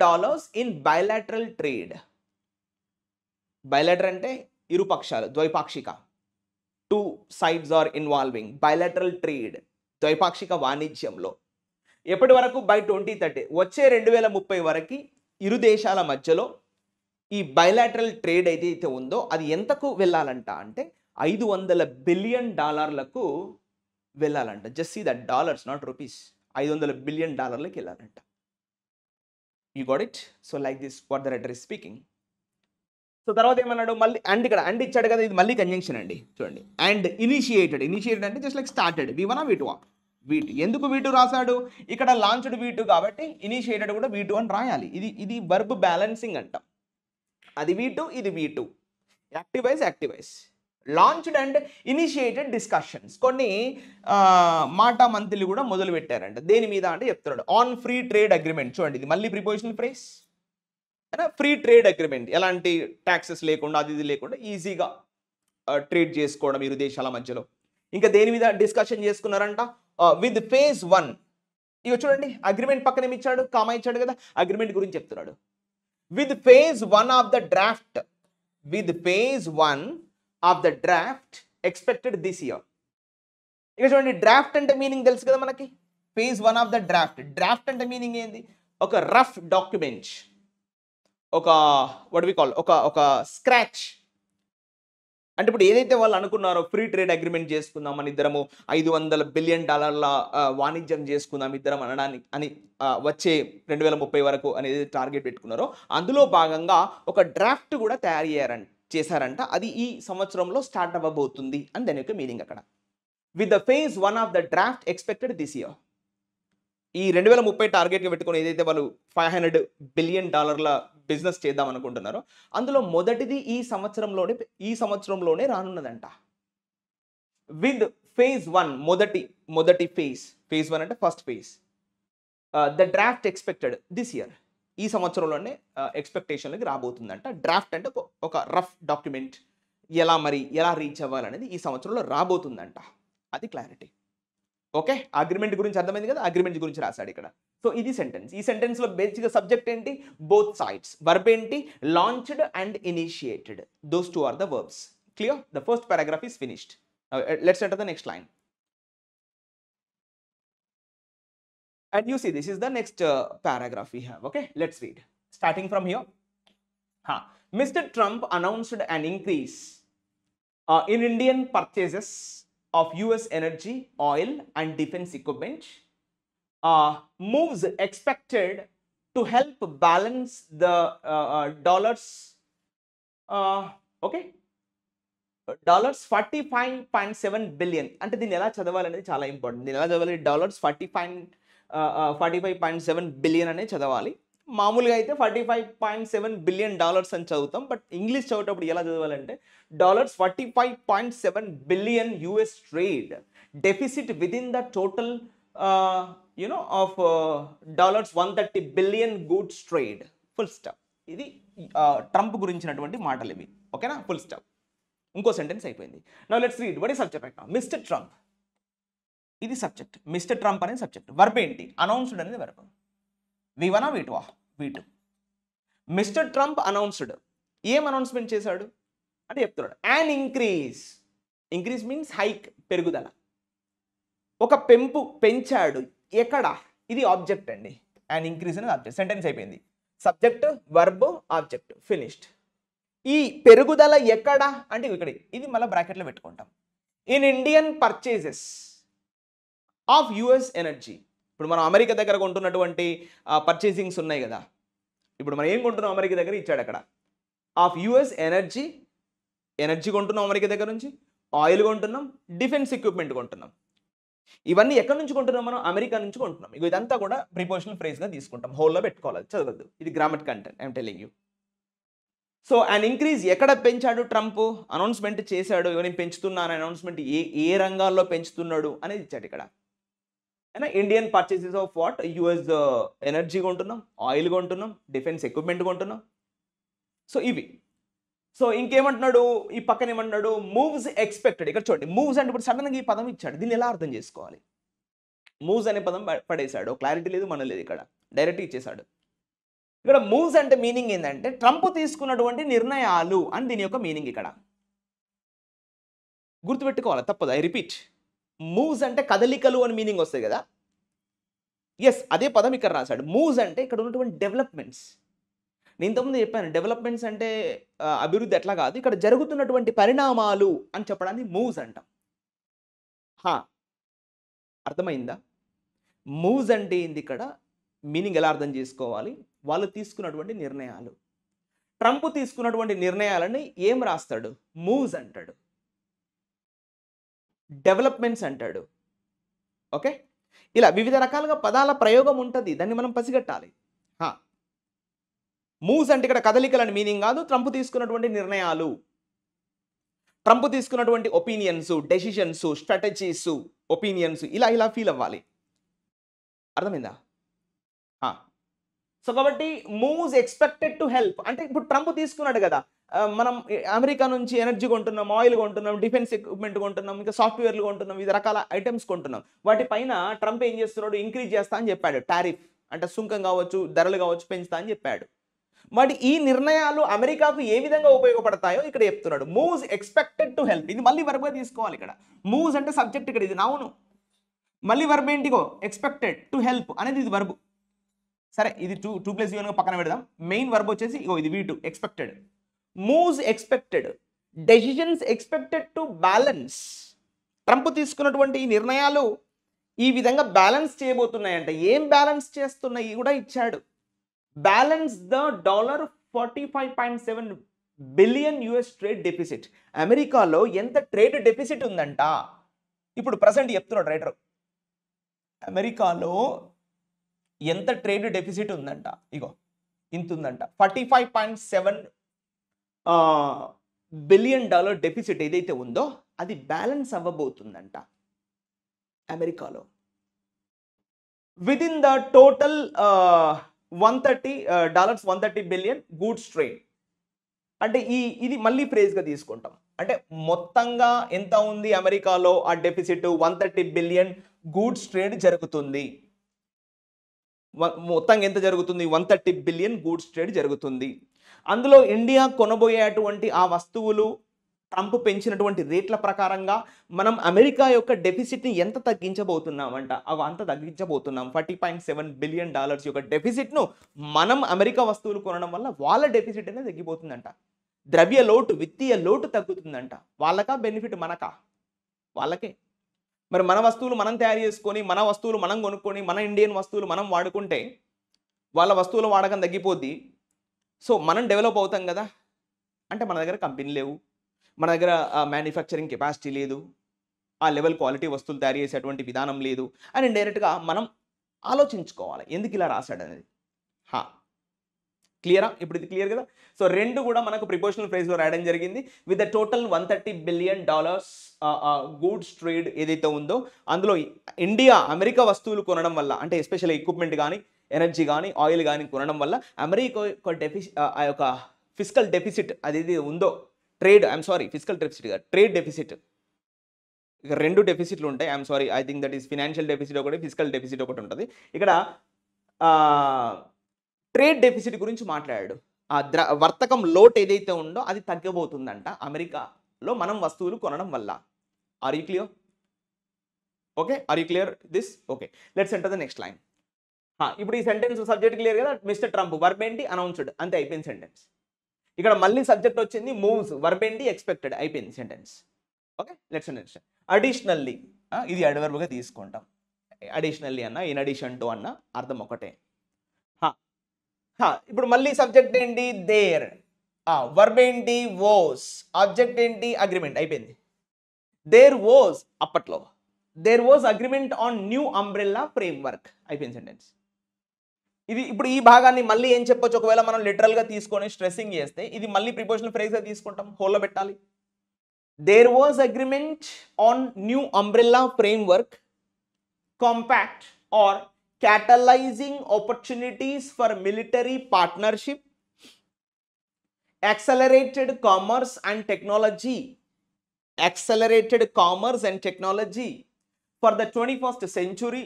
in bilateral trade. Bilateral అంటే ఇరు పక్షాలు, ద్వైపాక్షిక. 2 sides are involving. Bilateral trade, ద్వైపాక్షిక వాణిజ్యంలో. ఎప్పటి వరకు? బై 2030. వచ్చే 2030 వరకు ఇరు దేశాల మధ్యలో ఈ బయలాటరల్ ట్రేడ్ ఏదైతే ఉందో అది ఎంతకు వెళ్ళాలంట అంటే $500 బిలియన్ వెళ్ళాలంట. Just see that, dollars not rupees. $500 billion వెళ్ళాలంట. You got it? So like this what the writer is speaking. So తర్వాత ఏమన్నాడు మళ్ళీ? అండ్ ఇక్కడ అండ్ ఇచ్చాడు కదా, ఇది మళ్ళీ కంజంక్షన్ అండి. చూడండి, అండ్ ఇనిషియేటెడ్ అంటే just like started. V1 V2? V2. ఎందుకు V2 రాశాడు? ఇక్కడ లాంచ్డ్ V2 కాబట్టి ఇనిషియేటెడ్ కూడా V2 అని రాయాలి. ఇది వర్బ్ బ్యాలెన్సింగ్ అంట. అది V2, ఇది V2. Activise. Launched and initiated discussions. కొన్ని మాట మంత్రులు కూడా మొదలు పెట్టారంట. దేని మీద అంటే చెప్తున్నాడు, ఆన్ ఫ్రీ ట్రేడ్ అగ్రిమెంట్. చూడండి, ఇది మళ్ళీ prepositional phrase. Free trade agreement, ఎలాంటి ట్యాక్సెస్ లేకుండా, అది ఇది లేకుండా ఈజీగా ట్రేడ్ చేసుకోవడం ఇరు దేశాల మధ్యలో. ఇంకా దేని మీద డిస్కషన్ చేసుకున్నారంట? With phase 1. ఇక చూడండి, అగ్రిమెంట్ పక్కనే ఇచ్చాడు, కామా ఇచ్చాడు కదా, అగ్రిమెంట్ గురించి చెప్తున్నాడు. With phase 1 of the draft, expected this year. ఇక చూడండి, డ్రాఫ్ట్ అంటే మీనింగ్ తెలుసు కదా మనకి. phase 1 ఆఫ్ ద డ్రాఫ్ట్ అంటే మీనింగ్ ఏంది? ఒక రఫ్ డాక్యుమెంట్, ఒక వాట్ వి కాల్ ఒక స్క్రాచ్. అంటే ఇప్పుడు ఏదైతే వాళ్ళు అనుకున్నారో ఫ్రీ ట్రేడ్ అగ్రిమెంట్ చేసుకుందాం మన ఇద్దరము, $500 బిలియన్ వాణిజ్యం చేసుకుందాం ఇద్దరం అని వచ్చే 2030 వరకు అనేది టార్గెట్ పెట్టుకున్నారో, అందులో భాగంగా ఒక డ్రాఫ్ట్ కూడా చేశారంట. అది ఈ సంవత్సరంలో స్టార్ట్ అవ్వబోతుంది అని దాని యొక్క మీనింగ్ అక్కడ. With the phase 1 of the draft expected this year. ఈ 2030 టార్గెట్గా పెట్టుకుని ఏదైతే వాళ్ళు $500 బిలియన్ బిజినెస్ చేద్దాం అనుకుంటున్నారో అందులో మొదటిది ఈ సంవత్సరంలోనే రానున్నదంట. విత్ phase 1, మొదటి phase 1 అంటే first phase. The draft expected this year, ఈ సంవత్సరంలోనే ఎక్స్పెక్టేషన్లకి రాబోతుందంట. డ్రాఫ్ట్ అంటే ఒక రఫ్ డాక్యుమెంట్, ఎలా రీచ్ అవ్వాలనేది ఈ సంవత్సరంలో రాబోతుందంట. అది క్లారిటీ. ఓకే, అగ్రిమెంట్ గురించి అర్థమైంది కదా, అగ్రిమెంట్ గురించి రాశాడు ఇక్కడ. సో ఇది సెంటెన్స్. ఈ సెంటెన్స్ లో బేసిక్గా సబ్జెక్ట్ ఏంటి, బోత్ సైడ్స్. వర్బ్ ఏంటి, launched and initiated. Those two are the verbs. Clear? The first paragraph is finished. Let's enter the next line. And you see, this is the next paragraph we have. Okay, let's read. Starting from here. Mr. Trump announced an increase in Indian purchases of US energy, oil, and defense equipment. Moves expected to help balance the dollars. Okay. $45.7 billion. అంటే దీన్ని ఎలా చదవాలనేది చాలా ఇంపార్టెంట్. దీన్ని ఎలా చదవాలి, $45.7 billion అనే చదవాలి. మామూలుగా అయితే $45.7 billion అని చదువుతాం, బట్ ఇంగ్లీష్ చదివేటప్పుడు ఎలా చదవాలంటే $45.7 billion US trade deficit within the total of $130 billion goods trade. Full stop. ఇది ట్రంప్ గురించినటువంటి మాటలు ఇవి. ఓకేనా, ఫుల్ స్టాప్. ఇంకో సెంటెన్స్ అయిపోయింది. Now let's read. What is subject right now? Mister Trump. ఇది సబ్జెక్ట్. మిస్టర్ ట్రంప్ అనేది సబ్జెక్ట్. వర్బ్ ఏంటి, అనౌన్స్డ్ అనేది verb. V1 V2 V2. Mister Trump announced. ఏం అనౌన్స్మెంట్ చేశాడు అంటే చెప్తున్నాడు, an increase. Increase means hike, పెరుగుదల. ఒక పెంచాడు. ఎక్కడ? ఇది ఆబ్జెక్ట్ అండి. యాన్ ఇంక్రీజ్ అనేది ఆబ్జెక్ట్. సెంటెన్స్ అయిపోయింది. Subject, verb, object, finished. ఈ పెరుగుదల ఎక్కడ అంటే ఇక్కడ, ఇది మళ్ళీ బ్రాకెట్లో పెట్టుకుంటాం. In Indian purchases of US energy. ఇప్పుడు మనం అమెరికా దగ్గర కొంటున్నటువంటి పర్చేసింగ్స్ ఉన్నాయి కదా. ఇప్పుడు మనం ఏం కొంటున్నాం అమెరికా దగ్గర, ఇచ్చాడు అక్కడ. ఆఫ్ యుఎస్ ఎనర్జీ, ఎనర్జీ కొంటున్నాం అమెరికా దగ్గర నుంచి. ఆయిల్ కొంటున్నాం, డిఫెన్స్ ఎక్విప్మెంట్ కొంటున్నాం. ఇవన్నీ ఎక్కడి నుంచి కొంటున్నాం మనం? అమెరికా నుంచి కొంటున్నాం. ఇదంతా కూడా ప్రిపోజిషనల్ ఫ్రేజ్గా తీసుకుంటాం. హోల్లో పెట్టుకోవాలి, చదవద్దు. ఇది grammar content, I'm telling you. So and increase ఎక్కడ పెంచాడు ట్రంప్? అనౌన్స్మెంట్ చేశాడు. నేను పెంచుతున్నాను అనౌన్స్మెంట్ ఏ రంగాల్లో పెంచుతున్నాడు అనేది ఇచ్చాడు ఇక్కడ. అయినా Indian purchases of what? US energy కొంటున్నాం, ఆయిల్ కొంటున్నాం, డిఫెన్స్ ఎక్విప్మెంట్ కొంటున్నాం. సో ఇవి. సో ఇంకేమంటున్నాడు ఈ పక్కన, ఏమంటున్నాడు? Moves expected. ఇక్కడ చూడండి, మూవ్స్ అంటే ఇప్పుడు సడన్గా ఈ పదం ఇచ్చాడు. దీన్ని ఎలా అర్థం చేసుకోవాలి? మూవ్స్ అనే పదం పడేశాడు. క్లారిటీ లేదు, మన లేదు. ఇక్కడ డైరెక్ట్ ఇచ్చేశాడు. ఇక్కడ మూవ్స్ అంటే మీనింగ్ ఏంటంటే ట్రంప్ తీసుకున్నటువంటి నిర్ణయాలు అని దీని యొక్క మీనింగ్. ఇక్కడ గుర్తుపెట్టుకోవాలి, తప్పదు. ఐ రిపీట్, మూవ్స్ అంటే కదలికలు అని మీనింగ్ వస్తాయి కదా. ఎస్, అదే పదం ఇక్కడ రాశాడు. మూవ్స్ అంటే ఇక్కడ ఉన్నటువంటి డెవలప్మెంట్స్. నేను ఇంతకుముందు చెప్పాను, డెవలప్మెంట్స్ అంటే అభివృద్ధి ఎట్లా కాదు, ఇక్కడ జరుగుతున్నటువంటి పరిణామాలు అని చెప్పడాన్ని మూవ్స్ అంటాం. అర్థమైందా? మూవ్స్ అంటే ఏంది, ఇక్కడ మీనింగ్ ఎలా అర్థం చేసుకోవాలి? వాళ్ళు తీసుకున్నటువంటి నిర్ణయాలు. ట్రంప్ తీసుకున్నటువంటి నిర్ణయాలని ఏం రాస్తాడు? మూవ్స్ అంటాడు, డెవలప్మెంట్స్ అంటాడు. ఓకే, ఇలా వివిధ రకాలుగా పదాల ప్రయోగం ఉంటుంది, దాన్ని మనం పసిగట్టాలి. మూవ్స్ అంటే ఇక్కడ కదలికలని మీనింగ్ కాదు, ట్రంప్ తీసుకున్నటువంటి నిర్ణయాలు, ట్రంప్ తీసుకున్నటువంటి ఒపీనియన్స్, డెసిషన్స్, స్ట్రాటజీస్, ఒపీనియన్స్, ఇలా ఇలా ఫీల్ అవ్వాలి. అర్థమైందా? సో కాబట్టి మూవ్స్ ఎక్స్పెక్టెడ్ టు హెల్ప్ అంటే ఇప్పుడు ట్రంప్ తీసుకున్నాడు కదా, మనం అమెరికా నుంచి ఎనర్జీ కొంటున్నాం, ఆయిల్ కొంటున్నాం, డిఫెన్స్ ఎక్విప్మెంట్ కొంటున్నాం, ఇంకా సాఫ్ట్వేర్లు కొంటున్నాం, వివిధ రకాల ఐటమ్స్ కొంటున్నాం. వాటిపైన ట్రంప్ ఏం చేస్తున్నాడు? ఇంక్రీజ్ చేస్తా అని చెప్పాడు. టారిఫ్ అంటే సుంకం కావచ్చు, ధరలు కావచ్చు, పెంచుతా అని చెప్పాడు. మరి ఈ నిర్ణయాలు అమెరికాకు ఏ విధంగా ఉపయోగపడతాయో ఇక్కడ చెప్తున్నాడు. Moves expected to help. ఇది మళ్ళీ వర్బ్గా తీసుకోవాలి. ఇక్కడ మూవ్స్ అంటే సబ్జెక్ట్, ఇక్కడ ఇది నౌన్. మళ్ళీ వర్బ్ ఏంటిగో ఎక్స్పెక్టెడ్ టు హెల్ప్ అనేది ఇది వర్బ్. సరే, ఇది 2+1 పక్కన పెడదాం. మెయిన్ వర్బ్ వచ్చేసి ఇగో ఇది V2, expected. Moves expected, decisions expected to balance. Trump తీసుకున్నటువంటి ఈ నిర్ణయాలు ఈ విధంగా బ్యాలెన్స్ చేయబోతున్నాయంట. ఏం బ్యాలెన్స్ చేస్తున్నాయి కూడా ఇచ్చాడు. Balance the $45.7 billion US trade deficit. అమెరికాలో ఎంత ట్రేడ్ డెఫిసిట్ ఉందంట ఇప్పుడు ప్రజెంట్ చెప్తున్నాడు రైటర్. అమెరికాలో ఎంత ట్రేడ్ డెఫిసిట్ ఉందంట, ఇగో ఇంత ఉందంట. $45.7 బిలియన్ డెఫిసిట్ ఏదైతే ఉందో అది బ్యాలెన్స్ అవ్వబోతుందంట అమెరికాలో. Within the total $130 billion goods trade. అంటే ఇది మళ్ళీ ఫ్రేజ్గా తీసుకుంటాం. అంటే మొత్తంగా ఎంత ఉంది అమెరికాలో ఆ డెఫిసిట్? $130 బిలియన్ గూడ్స్ ట్రేడ్ జరుగుతుంది. మొత్తంగా ఎంత జరుగుతుంది? 130 బిలియన్ గూడ్స్ ట్రేడ్ జరుగుతుంది. అందులో ఇండియా కొనబోయేటువంటి ఆ వస్తువులు ట్రంప్ పెంచినటువంటి రేట్ల ప్రకారంగా మనం అమెరికా యొక్క డెఫిసిట్ని ఎంత తగ్గించబోతున్నామంట? అంత తగ్గించబోతున్నాం. $40.7 బిలియన్ యొక్క డెఫిసిట్ను మనం అమెరికా వస్తువులు కొనడం వల్ల వాళ్ళ డెఫిసిట్ అనేది తగ్గిపోతుందంట. ద్రవ్య లోటు, విత్తీయ లోటు తగ్గుతుందంట. వాళ్ళకా బెనిఫిట్? మనకా? వాళ్ళకే. మరి మన వస్తువులు మనం తయారు చేసుకొని, మన వస్తువులు మనం కొనుక్కొని, మన ఇండియన్ వస్తువులు మనం వాడుకుంటే వాళ్ళ వస్తువుల వాడకం తగ్గిపోద్ది. సో మనం డెవలప్ అవుతాం కదా. అంటే మన దగ్గర కంపెనీ లేవు, మన దగ్గర మ్యానుఫ్యాక్చరింగ్ కెపాసిటీ లేదు, ఆ లెవెల్ క్వాలిటీ వస్తువులు తయారు చేసేటువంటి విధానం లేదు అని డైరెక్ట్గా మనం ఆలోచించుకోవాలి ఎందుకు ఇలా రాశాడు అనేది. క్లియరా? ఇప్పుడు ఇది క్లియర్ కదా. సో రెండు కూడా మనకు ప్రిపోజిషనల్ ఫ్రేజ్లో రాయడం జరిగింది. With the total $130 billion goods trade ఏదైతే ఉందో అందులో ఇండియా అమెరికా వస్తువులు కొనడం వల్ల, అంటే ఎస్పెషల్ ఎక్విప్మెంట్ కానీ, ఎనర్జీ కానీ, ఆయిల్ కానీ కొనడం వల్ల అమెరికా యొక్క ఆ యొక్క ఫిజికల్ డెఫిసిట్ అది ఉందో, ఫిజికల్ డెఫిసిట్ కాదు, ట్రేడ్ డెఫిసిట్. ఇక రెండు డెఫిసిట్లు ఉంటాయి. I think that is financial deficit ఒకటి, ఫిజికల్ డెఫిసిట్ ఒకటి ఉంటుంది. ఇక్కడ ట్రేడ్ డెఫిసిట్ గురించి మాట్లాడాడు. ఆ వర్తకం లోటు ఏదైతే ఉందో అది తగ్గబోతుందంట అమెరికాలో మనం వస్తువులు కొనడం వల్ల. Are you clear? Okay, are you clear this? Okay, let's enter the next line. ఇప్పుడు ఈ సెంటెన్స్ సబ్జెక్ట్ క్లియర్ కదా. మిస్టర్ ట్రంప్, వర్బ్ ఏంటి? అనౌన్స్డ్, అంతే, అయిపోయింది సెంటెన్స్. ఇక్కడ మళ్ళీ సబ్జెక్ట్ వచ్చింది మూవ్స్, వర్బ్ ఏంటి? ఎక్స్పెక్టెడ్, అయిపోయింది sentence. Okay, let's next. Additionally, ఇది అడ్వర్బ్గా తీసుకుంటాం. అడిషనల్లీ అన్న, ఇన్ అడిషన్ టు అన్న అర్థం ఒకటే. ఇప్పుడు మళ్ళీ సబ్జెక్ట్ ఏంటి? దేర్. వర్బ్ ఏంటి? వోస్. ఆబ్జెక్ట్ ఏంటి? అగ్రిమెంట్, అయిపోయింది. దేర్ వోస్, అప్పట్లో there was agreement on new umbrella framework, అయిపోయింది సెంటెన్స్. ఇది ఇప్పుడు ఈ భాగాన్ని మళ్ళీ ఏం చెప్పొచ్చు? ఒకవేళ మనం లిటరల్గా తీసుకొని స్ట్రెస్సింగ్ చేస్తే ఇది మళ్ళీ ప్రిపోజిషనల్ ఫ్రేజ్గా తీసుకుంటాం, హోల్లో పెట్టాలి. There was agreement on new umbrella framework compact or catalyzing opportunities for military partnership, accelerated commerce and technology for the 21st century,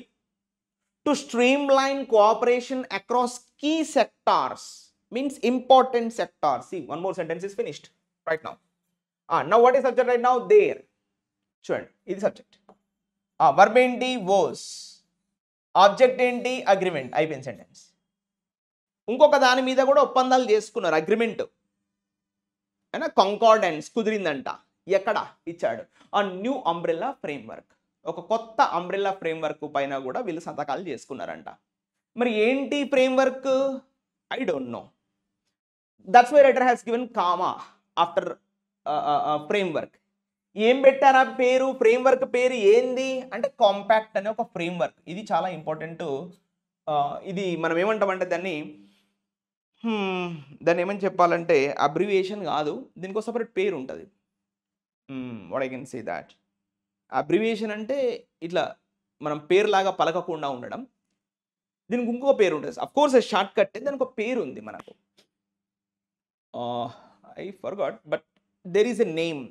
to streamline cooperation across key sectors, means important sectors. See, one more sentence is finished right now. Now what is subject right now? There. Sure, this is subject. Verb enti? Was. Object ఏంటి? అగ్రిమెంట్, అయిపోయింది సెంటెన్స్. ఇంకొక దాని మీద కూడా ఒప్పందాలు చేసుకున్నారు, అగ్రిమెంట్ అయినా కాంకార్డెన్స్ కుదిరిందంట. ఎక్కడ ఇచ్చాడు? ఆ న్యూ అంబ్రెల్లా ఫ్రేమ్వర్క్, ఒక కొత్త అంబ్రెల్లా ఫ్రేమ్వర్క్ పైన కూడా వీళ్ళు సంతకాలు చేసుకున్నారంట. మరి ఏంటి framework? I don't know. That's why writer has given comma after framework. ఏం పెట్టారా పేరు? ఫ్రేమ్వర్క్ పేరు ఏంది అంటే కాంపాక్ట్ అనే ఒక ఫ్రేమ్వర్క్. ఇది చాలా ఇంపార్టెంట్. ఇది మనం ఏమంటామంటే దాన్ని ఏమని చెప్పాలంటే అబ్రివియేషన్ కాదు, దీనికి ఒక సపరేట్ పేరు ఉంటుంది. What I can say that abbreviation అంటే ఇట్లా మనం పేరులాగా పలకకుండా ఉండడం. దీనికి ఇంకొక పేరు ఉంటుంది. అఫ్ కోర్స్ షార్ట్ కట్, దానికి ఒక పేరు ఉంది మనకు. I forgot, but there is a name.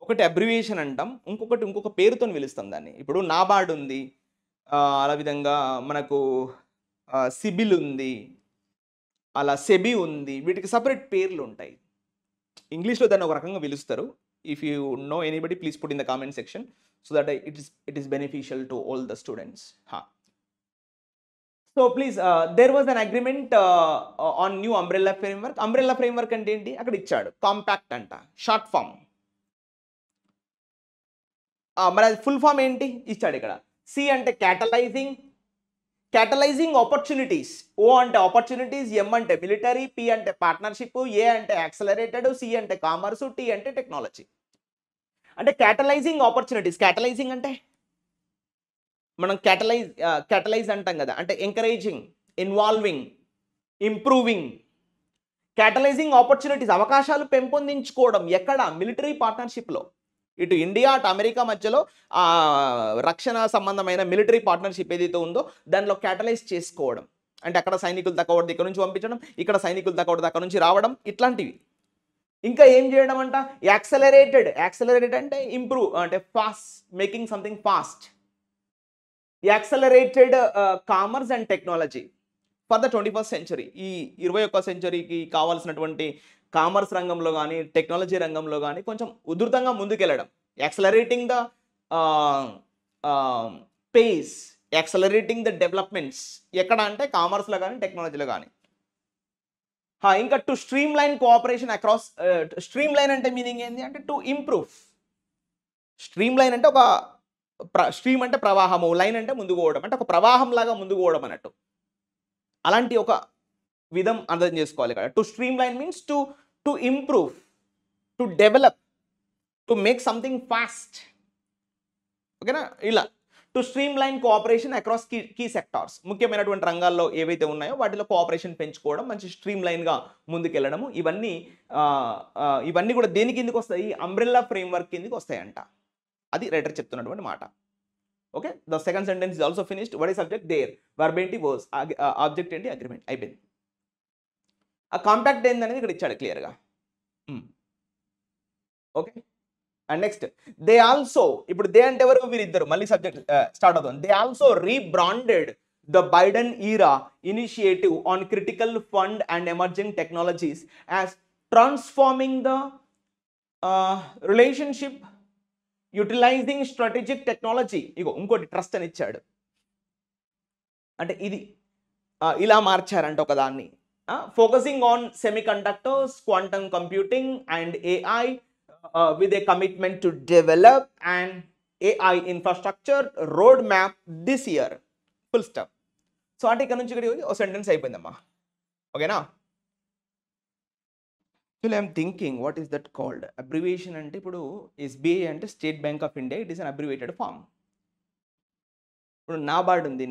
ఒకటి అబ్రివియేషన్ అంటాం, ఇంకొక పేరుతో పిలుస్తాం దాన్ని. ఇప్పుడు నాబార్డ్ ఉంది, అలా విధంగా మనకు సిబిల్ ఉంది, అలా సెబీ ఉంది. వీటికి సపరేట్ పేర్లు ఉంటాయి. ఇంగ్లీష్లో దాన్ని ఒక రకంగా పిలుస్తారు. If you know anybody please put in the comment section so that it is beneficial to all the students. So please, there was an agreement on new umbrella framework. Umbrella framework అంటే ఏంటి? అక్కడ ఇచ్చాడు కాంపాక్ట్ అంట, షార్ట్ ఫామ్. మరి అది ఫుల్ ఫామ్ ఏంటి? ఇచ్చాడు ఇక్కడ. సి అంటే క్యాటలైజింగ్ ఆపర్చునిటీస్. ఓ అంటే ఆపర్చునిటీస్, ఎం అంటే మిలిటరీ, పి అంటే పార్ట్నర్షిప్, ఏ అంటే యాక్సలరేటెడ్, సి అంటే కామర్స్, టి అంటే టెక్నాలజీ. అంటే క్యాటలైజింగ్ ఆపర్చునిటీస్. క్యాటలైజింగ్ అంటే మనం క్యాటలైజ్ అంటాం కదా, అంటే encouraging, involving, improving. Catalysing opportunities, అవకాశాలు పెంపొందించుకోవడం. ఎక్కడ? మిలిటరీ పార్ట్నర్షిప్లో. ఇటు ఇండియా అటు అమెరికా మధ్యలో రక్షణ సంబంధమైన మిలిటరీ పార్ట్నర్షిప్ ఏదైతే ఉందో దానిలో క్యాటలైజ్ చేసుకోవడం. అంటే అక్కడ సైనికులు తక్కువ ఇక్కడ నుంచి పంపించడం, ఇక్కడ సైనికులు తక్కువ నుంచి రావడం, ఇట్లాంటివి. ఇంకా ఏం చేయడం అంట? యాక్సలరేటెడ్ అంటే ఇంప్రూవ్, అంటే fast, making something fast. Accelerated commerce and technology for the 21st century. ఈ 21వ సెంచరీకి కావాల్సినటువంటి కామర్స్ రంగంలో కానీ టెక్నాలజీ రంగంలో కానీ కొంచెం ఉధృతంగా ముందుకెళ్ళడం. Accelerating the pace, accelerating the developments ఎక్కడ అంటే కామర్స్లో కానీ టెక్నాలజీలో కానీ. ఇంకా to streamline cooperation across. Streamline అంటే మీనింగ్ ఏంటి అంటే టు ఇంప్రూవ్. స్ట్రీమ్ లైన్ అంటే ఒక స్ట్రీమ్ అంటే ప్రవాహము, లైన్ అంటే ముందుకు పోవడం, అంటే ఒక ప్రవాహం లాగా ముందుకు పోవడం అన్నట్టు. అలాంటి ఒక విధం అర్థం చేసుకోవాలి ఇక్కడ. To streamline means to improve, to develop, to make something fast. ఓకేనా? ఇలా to streamline cooperation across key sectors. ముఖ్యమైనటువంటి రంగాల్లో ఏవైతే ఉన్నాయో వాటిలో కోఆపరేషన్ పెంచుకోవడం, మంచి స్ట్రీమ్ లైన్గా ముందుకెళ్ళడము. ఇవన్నీ కూడా దేని కిందకి వస్తాయి? అంబ్రెల్లా ఫ్రేమ్వర్క్ కిందకి వస్తాయంట. అది రైటర్ చెప్తున్నటువంటి మాట. Okay, the second sentence is also finished. What is subject? There. Verb ఏంటి? వాస్. ఆబ్జెక్ట్ ఏంటి? అగ్రిమెంట్. అయిపోయింది. ఆ కాంటాక్ట్ ఏందనేది ఇక్కడ ఇచ్చాడు క్లియర్గా. Okay, and next they also. ఇప్పుడు దే అంటే ఎవరు? వీరిద్దరు. మళ్ళీ సబ్జెక్ట్ స్టార్ట్ అవుతుంది. They also rebranded the Biden era initiative on critical fund and emerging technologies as transforming the relationship utilising strategic technology. ఇగో ఇంకోటి ట్రస్ట్ అని ఇచ్చాడు. అంటే ఇది ఇలా మార్చారంట ఒకదాన్ని. Focusing on semi conductors, quantum computing and AI with a commitment to develop an AI infrastructure roadmap this year. Full stop. So అంటే ఇక్కడ నుంచి ఇక్కడ ఒక సెంటెన్స్ అయిపోయిందమ్మా. ఓకేనా? Actually I'm thinking what is that called? Abbreviation అంటే ఇప్పుడు ఎస్బీఐ అంటే state bank of India. It is an abbreviated form. ఇప్పుడు నాబార్డ్ ఉంది,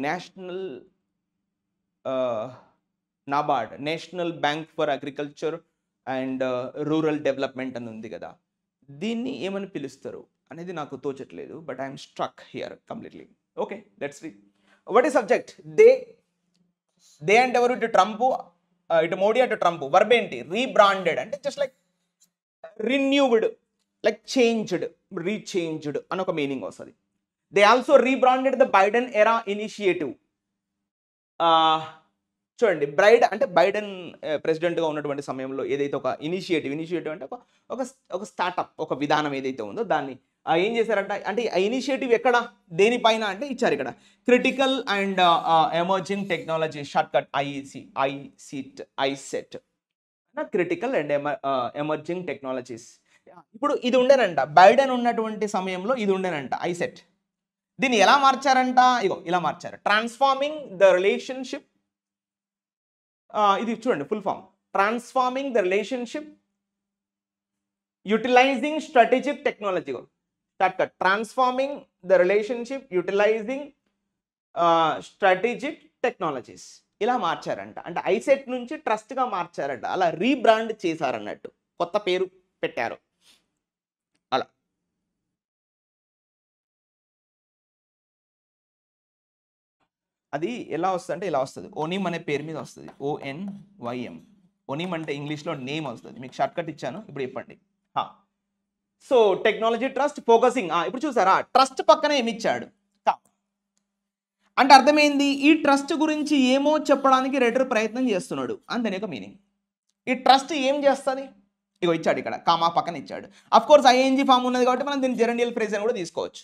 NABARD, national bank for agriculture and rural development అని ఉంది కదా. దీన్ని ఏమని పిలుస్తారు అనేది నాకు తోచట్లేదు. But I'm struck here completely. Okay, let's read. What is subject? They అంటే ఎవరు? ఇటు ట్రంప్, ఇటు మోడీ, అటు ట్రంప్. వర్బ్ ఏంటి? రీబ్రాండెడ్ అంటే జస్ట్ లైక్ రిన్యూవ్డ్, లైక్ చేంజ్డ్, రీచేంజ్డ్ అని ఒక మీనింగ్ వస్తుంది. They also rebranded the Biden ఎరా ఇనిషియేటివ్. చూడండి, బైడెన్ ప్రెసిడెంట్గా ఉన్నటువంటి సమయంలో ఏదైతే ఒక ఇనిషియేటివ్ అంటే ఒక స్టార్టప్, ఒక విధానం ఏదైతే ఉందో దాన్ని ఏం చేశారంట అంటే ఆ ఇనిషియేటివ్ ఎక్కడ, దేనిపైన అంటే ఇచ్చారు ఇక్కడ. Critical and emerging technology, short cut ICET. Critical and emerging technologies. ఇప్పుడు ఇది ఉండేనంట, బైడెన్ ఉన్నటువంటి సమయంలో ఇది ఉండేనంట, ఐసెట్. దీన్ని ఎలా మార్చారంట? ఇగో ఇలా మార్చారు. Transforming the relationship. ఇది చూడండి full form. Transforming the relationship utilising strategic technology. Transforming the relationship utilising strategic technologies. ఇలా మార్చారంట. అంటే ఐసెట్ నుంచి ట్రస్ట్గా మార్చారంట. అలా రీబ్రాండ్ చేశారన్నట్టు, కొత్త పేరు పెట్టారు. అలా అది ఎలా వస్తుంది అంటే ఇలా వస్తుంది. ఓనిమ్ అనే పేరు మీద వస్తుంది. ONYM. ఓనిమ్ అంటే ఇంగ్లీష్లో నేమ్ వస్తుంది. మీకు షార్ట్ కట్ ఇచ్చాను, ఇప్పుడు చెప్పండి. So technology trust focusing. ఇప్పుడు చూసారా, ట్రస్ట్ పక్కన ఏమి ఇచ్చాడు అంటే అర్థమైంది. ఈ ట్రస్ట్ గురించి ఏమో చెప్పడానికి రైటర్ ప్రయత్నం చేస్తున్నాడు అంతనే ఒక మీనింగ్. ఈ ట్రస్ట్ ఏం చేస్తుంది? ఇగో ఇచ్చాడు ఇక్కడ, కామా పక్కన ఇచ్చాడు. అఫ్ కోర్స్ ఐఎన్జీ ఫామ్ ఉన్నది కాబట్టి మనం దీన్ని జెరండియల్ ఫ్రేజ్ అని కూడా తీసుకోవచ్చు.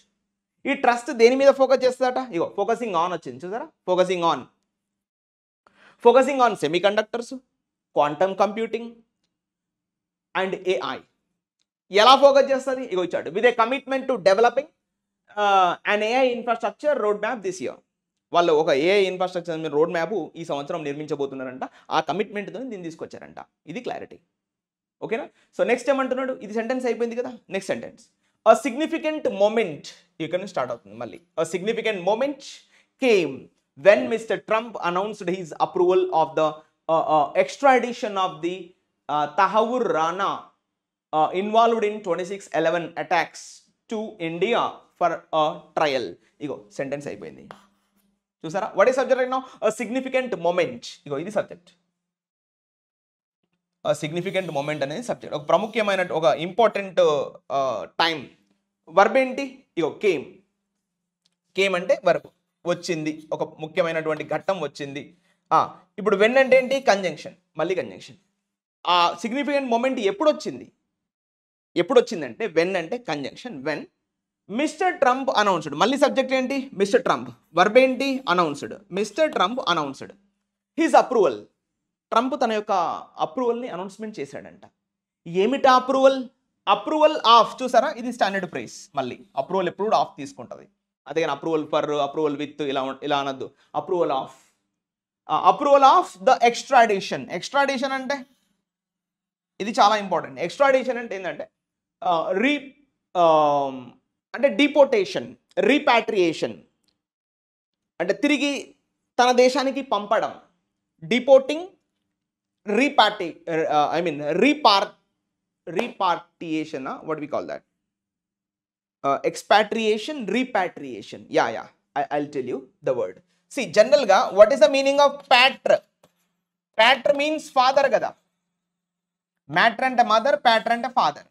ఈ ట్రస్ట్ దేని మీద ఫోకస్ చేస్తుందట? ఇగో ఫోకసింగ్ ఆన్ వచ్చింది చూసారా. Focusing on semi conductors, quantum computing and AI. ఎలా ఫోకస్ చేస్తుంది? ఇగో ఇచ్చాడు. With a commitment to developing and AI infrastructure road map this year. వాళ్ళు ఒక ఏఐ ఇన్ఫ్రాస్ట్రక్చర్ రోడ్ మ్యాప్ ఈ సంవత్సరం నిర్మించబోతున్నారంట. ఆ కమిట్మెంట్తో దీన్ని తీసుకొచ్చారంట. ఇది క్లారిటీ. ఓకేనా? సో నెక్స్ట్ ఏమంటున్నాడు? ఇది సెంటెన్స్ అయిపోయింది కదా. Next sentence, a significant moment, ఇక్కడ నుంచి స్టార్ట్ అవుతుంది మళ్ళీ. a significant moment came when Mr. Trump announced his approval of the extradition of the Tahawur Rana involved in 26/11 attacks to India for a trial. Ego sentence అయిపోయింది చూసారా. What is subject right now? a significant moment. ఇగో ఇది సబ్జెక్ట్. సిగ్నిఫికెంట్ మూమెంట్ అనేది సబ్జెక్ట్, ఒక ప్రాముఖ్యమైన ఒక ఇంపార్టెంట్ టైం. వర్బ్ ఏంటి? ఇగో కేమ్ అంటే వర్బ్. వచ్చింది, ఒక ముఖ్యమైనటువంటి ఘట్టం వచ్చింది. ఇప్పుడు వెన్ అంటే ఏంటి? కంజంక్షన్, మళ్ళీ కంజంక్షన్. ఆ సిగ్నిఫికెంట్ మూమెంట్ ఎప్పుడు వచ్చిందంటే వెన్ అంటే conjunction. When mister Trump announced, మళ్ళీ సబ్జెక్ట్ ఏంటి? Mister Trump. వర్బ్ ఏంటి? Announced. Mister Trump announced his approval. Trump తన యొక్క అప్రూవల్ని అనౌన్స్మెంట్ చేశాడంట. ఏమిటా అప్రూవల్? అప్రూవల్ ఆఫ్, చూసారా ఇది స్టాండర్డ్ ప్రైస్. మళ్ళీ అప్రూవల్ ఎప్పుడు ఆఫ్ తీసుకుంటుంది, అదే అప్రూవల్ ఫర్, అప్రూవల్ విత్ ఇలా అనద్దు. Approval of the extradition. Extradition అంటే ఇది చాలా ఇంపార్టెంట్. ఎక్స్ట్రాడిషన్ అంటే ఏంటంటే అంటే డిపోటేషన్, రీపాట్రియేషన్ అంటే తిరిగి తన దేశానికి పంపడం. డిపోటింగ్, repatriation, what we call that? Expatriation, repatriation. Yeah, I'll tell you the word. See, general ga, what is the meaning of patr? Patr means father kada. Matter and mother, patr and father.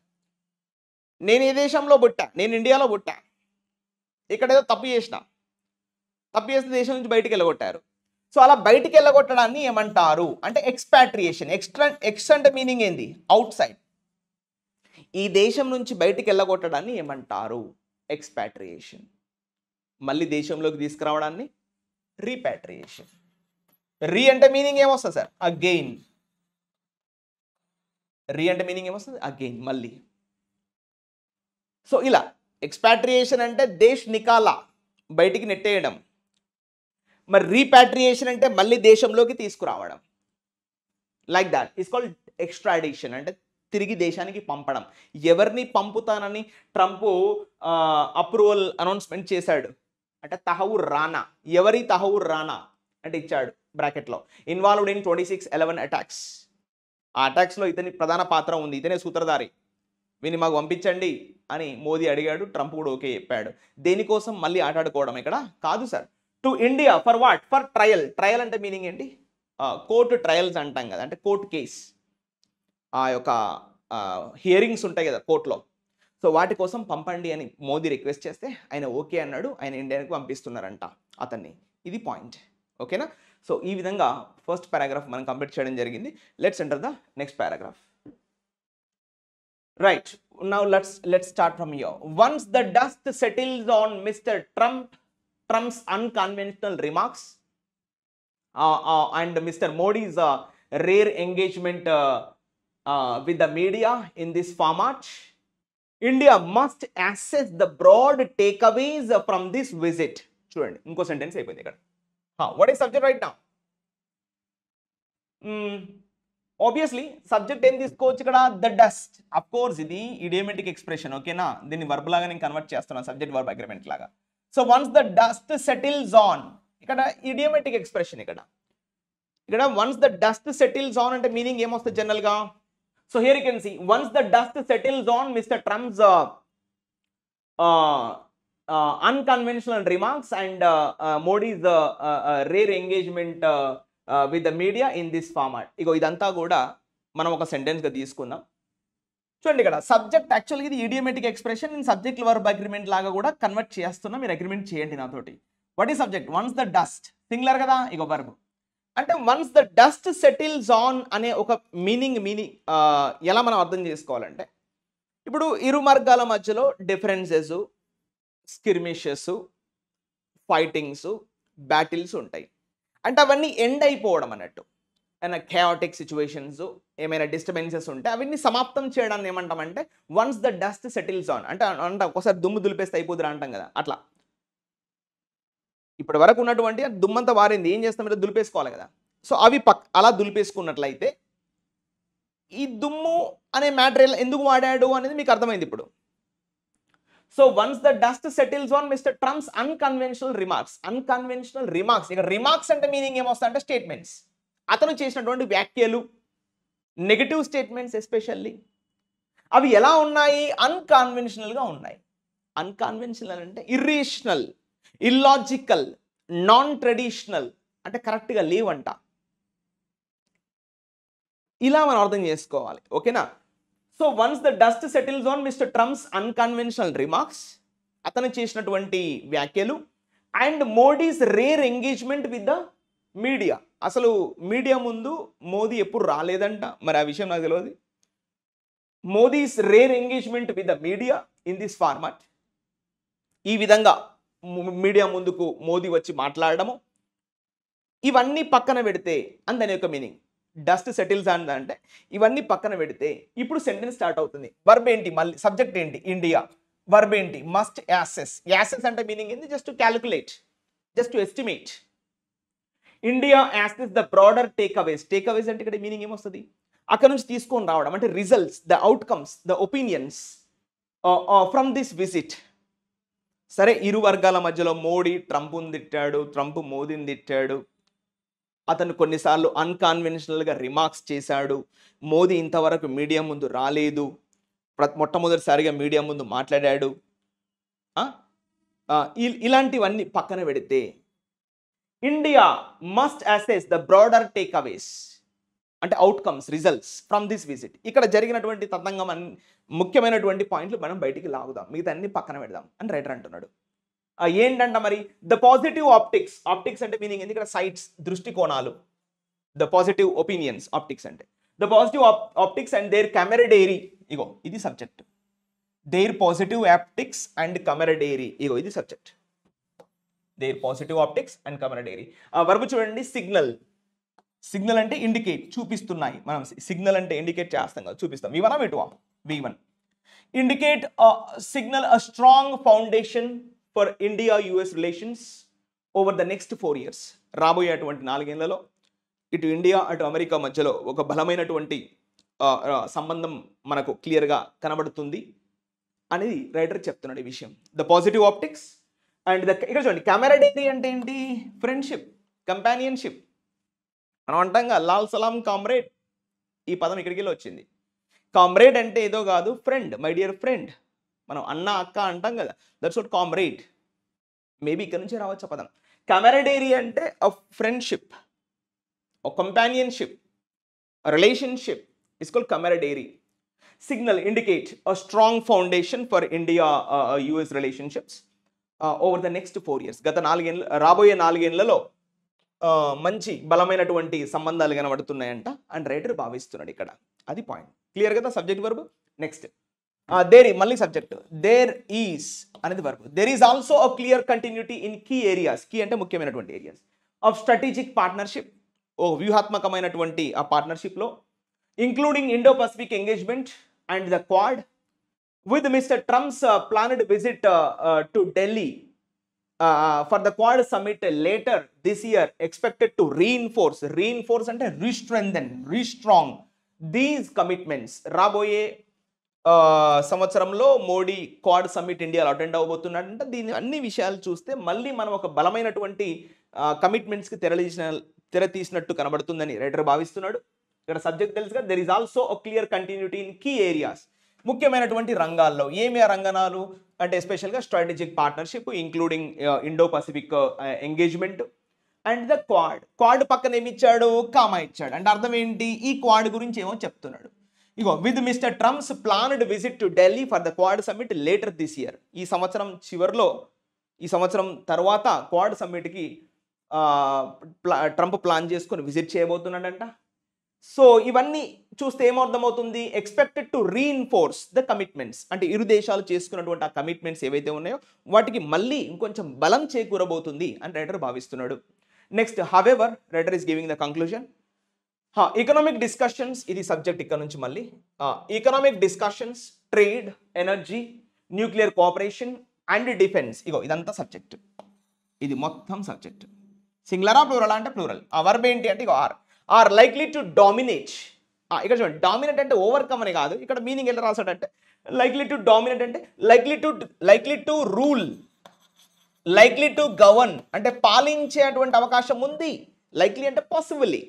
నేను ఈ దేశంలో పుట్టా, నేను ఇండియాలో పుట్టా, ఇక్కడ ఏదో తప్పు చేస్తే దేశం నుంచి బయటికి వెళ్ళగొట్టారు. సో అలా బయటికి వెళ్ళగొట్టడాన్ని ఏమంటారు అంటే ఎక్స్పాట్రియేషన్. ఎక్స్ అంటే మీనింగ్ ఏంది? Out side. ఈ దేశం నుంచి బయటికి వెళ్ళగొట్టడాన్ని ఏమంటారు? ఎక్స్పాట్రియేషన్. మళ్ళీ దేశంలోకి తీసుకురావడాన్ని రీపాట్రియేషన్. అంటే మీనింగ్ ఏమొస్తుంది సార్? అగైన్. అంటే మీనింగ్ ఏమొస్తుంది? అగైన్, మళ్ళీ. సో ఇలా ఎక్స్పాట్రియేషన్ అంటే దేశ్ నికాలా, బయటికి నెట్టేయడం. మరి రీపాట్రియేషన్ అంటే మళ్ళీ దేశంలోకి తీసుకురావడం. Like that is called extradition, అంటే తిరిగి దేశానికి పంపడం. ఎవరిని పంపుతానని ట్రంప్ అప్రూవల్ అనౌన్స్మెంట్ చేశాడు అంటే తహవుర్ రానా. ఎవరి తహవుర్ రానా అంటే ఇచ్చాడు బ్రాకెట్లో. Involved in 26/11 attacks. ఆ అటాక్స్లో ఇతని ప్రధాన పాత్ర ఉంది, ఇతనే సూత్రధారి, వీని మాకు పంపించండి అని మోదీ అడిగాడు. ట్రంప్ కూడా ఓకే చెప్పాడు. దేనికోసం? మళ్ళీ ఆటాడుకోవడం ఇక్కడ కాదు sir. To India for what? For trial. Trial అంటే మీనింగ్ ఏంటి? కోర్టు ట్రయల్స్ అంటాం కదా, అంటే కోర్టు కేస్, ఆ యొక్క హియరింగ్స్ ఉంటాయి కదా కోర్టులో. సో వాటి కోసం పంపండి అని మోదీ రిక్వెస్ట్ చేస్తే ఆయన ఓకే అన్నాడు. ఆయన ఇండియాకి పంపిస్తున్నారంట అతన్ని. ఇది పాయింట్. ఓకేనా? సో ఈ విధంగా ఫస్ట్ పారాగ్రాఫ్ మనం కంప్లీట్ చేయడం జరిగింది. Let's enter the next paragraph. Right, now let's start from here. Once the dust settles on mister Trump's unconventional remarks and Mr. Modi's rare engagement with the media in this format, India must assess the broad takeaways from this visit. చూడండి, ఇంకో సెంటెన్స్ అయిపోయింది ఇక్కడ. What is subject right now? Obviously subject ఏం తీసుకోవచ్చు ఇక్కడ? The dust. అఫ్ కోర్స్ ఇది ఇడియోమెటిక్ ఎక్స్ప్రెషన్. ఓకేనా? దీన్ని వర్బ్ లాగా నేను కన్వర్ట్ చేస్తున్నాను, సబ్జెక్ట్ వర్బ్ అగ్రిమెంట్ లాగా. So once the dust settles on, ఇక్కడ ఇడియోమెటిక్ ఎక్స్ప్రెషన్. ఇక్కడ once the dust settles on అంటే మీనింగ్ ఏమొస్తుంది జనరల్గా? So here you can see, once the dust settles on mister Trump's unconventional remarks and Modi's rare engagement with the media in this format. ఇగో ఇదంతా కూడా మనం ఒక సెంటెన్స్గా తీసుకుందాం. చూడండి, ఇక్కడ సబ్జెక్ట్ యాక్చువల్గా ఇది ఇడియోమెటిక్ ఎక్స్ప్రెషన్, నేను సబ్జెక్ట్ వర్బ్ అగ్రిమెంట్ లాగా కూడా కన్వర్ట్ చేస్తున్నా, మీరు అగ్రిమెంట్ చేయండి నాతోటి. What is subject? Once the dust, singular కదా, ఇగో వర్బ్. అంటే once the dust settles on అనే ఒక మీనింగ్ ఎలా మనం అర్థం చేసుకోవాలంటే, ఇప్పుడు ఇరు మార్గాల మధ్యలో డిఫరెన్సెస్, స్కిర్మిషెస్, ఫైటింగ్స్, బ్యాటిల్స్ ఉంటాయి. అంటే అవన్నీ ఎండ్ అయిపోవడం అన్నట్టు. ఏమైనా chaotic సిచ్యువేషన్స్, ఏమైనా డిస్టర్బెన్సెస్ ఉంటే అవన్నీ సమాప్తం చేయడాన్ని ఏమంటామంటే once the dust settles on. అంటే ఒకసారి దుమ్ము దులిపేస్తే అయిపోతురా అంటాం కదా, అట్లా. ఇప్పటి వరకు ఉన్నటువంటి దుమ్మంతా వారింది, ఏం చేస్తామంటే దులిపేసుకోవాలి కదా. సో అవి అలా దులిపేసుకున్నట్లయితే ఈ దుమ్ము అనే మ్యాటరియల్ ఎందుకు వాడాడు అనేది మీకు అర్థమైంది ఇప్పుడు. So once the dust settles on mister Trump's unconventional remarks. Unconventional remarks, ఇక రిమార్క్స్ అంటే మీనింగ్ ఏమొస్తా అంటే స్టేట్మెంట్స్, అతను చేసినటువంటి వ్యాఖ్యలు, నెగటివ్ స్టేట్మెంట్స్ ఎస్పెషల్లీ. అవి ఎలా ఉన్నాయి? అన్కాన్వెన్షనల్గా ఉన్నాయి. అన్కాన్వెన్షనల్ అంటే ఇర్రేషనల్, ఇల్లాజికల్, నాన్ ట్రెడిషనల్, అంటే కరెక్ట్గా లేవంట. ఇలా మనం అర్థం చేసుకోవాలి. ఓకేనా? So once the dust settles on mister Trump's unconventional remarks, అతను చేసినటువంటి వ్యాఖ్యలు and Modi's rare engagement with the media. అసలు మీడియా ముందు మోదీ ఎప్పుడు రాలేదంట, మరి ఆ విషయం నాకు తెలియదు. Modi's rare engagement with the media in this format. ఈ విధంగా మీడియా ముందుకు మోదీ వచ్చి మాట్లాడడము, ఇవన్నీ పక్కన పెడితే అని దాని యొక్క మీనింగ్. డస్ట్ సెటిల్స్ అంటే ఇవన్నీ పక్కన పెడితే ఇప్పుడు సెంటెన్స్ స్టార్ట్ అవుతుంది. వర్బ్ ఏంటి, మళ్ళీ సబ్జెక్ట్ ఏంటి, ఇండియా. వర్బ్ ఏంటి, మస్ట్ యాసెస్. యాసెస్ అంటే మీనింగ్ ఏంటి, just to calculate, just to estimate. India assess the broader takeaways. Takeaways అంటే ఇక్కడ మీనింగ్ ఏమొస్తుంది, అక్కడ నుంచి తీసుకొని రావడం, అంటే results, the outcomes, the opinions from this visit. సరే, ఇరు వర్గాల మధ్యలో మోడీ ట్రంప్ని తిట్టాడు, ట్రంప్ మోదీని తిట్టాడు, అతను కొన్నిసార్లు అన్కాన్వెన్షనల్గా రిమార్క్స్ చేశాడు, మోదీ ఇంతవరకు మీడియా ముందు రాలేదు, మొట్టమొదటిసారిగా మీడియా ముందు మాట్లాడాడు. ఇలాంటివన్నీ పక్కన పెడితే India must assess the broader takeaways, అంటే outcomes, results from this visit. ఇక్కడ జరిగినటువంటి తతంగం ముఖ్యమైనటువంటి పాయింట్లు మనం బయటికి లాగుదాం, మిగతా అన్ని పక్కన పెడదాం అని రైటర్ అంటున్నాడు. ఏంటంట మరి, ద పాజిటివ్ ఆప్టిక్స్. ఆప్టిక్స్ అంటే మీనింగ్ ఏంటి ఇక్కడ, సైట్స్, దృష్టికోణాలు. ద పాజిటివ్ ఒపీనియన్స్, ఆప్టిక్స్ అంటే the positive optics and their camaraderie. ఇగో ఇది subject. Their positive optics and camaraderie, ఇగో ఇది subject. Their positive optics and camaraderie. Verb చూడండి, సిగ్నల్. సిగ్నల్ అంటే ఇండికేట్, చూపిస్తున్నాయి. మనం సిగ్నల్ అంటే ఇండికేట్ చేస్తాం కదా, చూపిస్తాం. V1 V2 V1. Indicate signal a strong foundation for India US relations over the next 4 years. రాబోయేటువంటి 4 ఏళ్లలో ఇటు ఇండియా అటు అమెరికా మధ్యలో ఒక బలమైనటువంటి సంబంధం మనకు క్లియర్గా కనబడుతుంది అనేది రైటర్ చెప్తున్నాడు ఈ విషయం. ద పాజిటివ్ ఆప్టిక్స్ అండ్ ఇక్కడ చూడండి, కెమెరడేరీ అంటే ఏంటి, ఫ్రెండ్షిప్, కంపానియన్షిప్. మనం అంటాంగా లాల్ సలాం కామ్రేడ్, ఈ పదం ఇక్కడికి వెళ్ళి వచ్చింది. కామ్రేడ్ అంటే ఏదో కాదు, ఫ్రెండ్, మై డియర్ ఫ్రెండ్. మనం అన్న అక్క అంటాం కదా, దట్స్ వాట్ కామ్రేడ్. మేబీ ఇక్కడ నుంచి రావచ్చు పదం. కెమెరడేరీ అంటే a friendship, a companionship, relationship is called camaraderie. Signal indicate a strong foundation for India US relationships over the next 4 years. గత 4 ఏళ్ళు, రాబోయే 4 ఏళ్లలో మంచి బలమైనటువంటి సంబంధాలు కనబడుతున్నాయంట అని రైటర్ భావిస్తున్నాడు ఇక్కడ. అది పాయింట్. క్లియర్ కదా సబ్జెక్ట్ వర్బ్. నెక్స్ట్ దేర్, మళ్ళీ సబ్జెక్ట్. దేర్ ఈస్ అనేది verb. There is also a clear continuity in key areas. Key అంటే ముఖ్యమైనటువంటి ఏరియాస్ ఆఫ్ స్ట్రాటజిక్ పార్ట్నర్షిప్. వ్యూహాత్మకమైనటువంటి ఆ పార్ట్నర్షిప్లో, including Indo Pacific engagement and the Quad with Mr. Trump's planned visit to Delhi for the Quad summit later this year expected to reinforce అంటే re-strengthen, re-strong these commitments. రాబోయే సంవత్సరంలో మోడీ క్వాడ్ సమ్మిట్ ఇండియాలో అటెండ్ అవ్వబోతున్నాడంటే దీని అన్ని విషయాలు చూస్తే మళ్ళీ మనం ఒక బలమైనటువంటి కమిట్మెంట్స్కి తెర తీసినట్టు కనబడుతుందని రైటర్ భావిస్తున్నాడు. ఇక్కడ సబ్జెక్ట్ తెలుసుగా, there is also a clear continuity in key areas. ముఖ్యమైనటువంటి రంగాల్లో ఏమి ఆ రంగనాలు అంటే ఎస్పెషల్గా strategic partnership, including Indo Pacific engagement and the Quad. Quad పక్కన ఏమి ఇచ్చాడు, కామా ఇచ్చాడు. అంటే అర్థం ఏంటి, ఈ క్వాడ్ గురించి ఏమో చెప్తున్నాడు. ఇగో with mister Trump's planned visit to Delhi for the Quad summit later this year. ఈ సంవత్సరం చివరిలో, ఈ సంవత్సరం తర్వాత క్వాడ్ సమ్మిట్కి ట్రంప్ ప్లాన్ చేసుకొని విజిట్ చేయబోతున్నాడంట. సో ఇవన్నీ చూస్తే ఏమర్థమవుతుంది, expected to reinforce the commitments. అంటే ఇరు దేశాలు చేసుకున్నటువంటి ఆ కమిట్మెంట్స్ ఏవైతే ఉన్నాయో వాటికి మళ్ళీ ఇంకొంచెం బలం చేకూరబోతుంది అని రైటర్ భావిస్తున్నాడు. Next, however writer is giving the conclusion. Economic discussions, ఇది సబ్జెక్ట్ ఇక్కడ నుంచి మళ్ళీ. Economic discussions, trade, energy, nuclear cooperation and defence. ఇగో ఇదంతా సబ్జెక్ట్, ఇది మొత్తం సబ్జెక్ట్. సింగులరా ప్లూరల్ అంటే ప్లూరల్. ఆ వర్బ్ ఏంటి అంటే ఇగో ఆర్ లైక్లీ టు డామినేట్. ఇక్కడ చూడండి, డామినేట్ అంటే ఓవర్కమ్ అని కాదు, ఇక్కడ మీనింగ్ ఎలా రాసాడంటే లైక్లీ టు డామినేట్ అంటే likely to rule, likely to govern అంటే పాలించేటువంటి అవకాశం ఉంది. లైక్లీ అంటే పాసిబుల్లీ,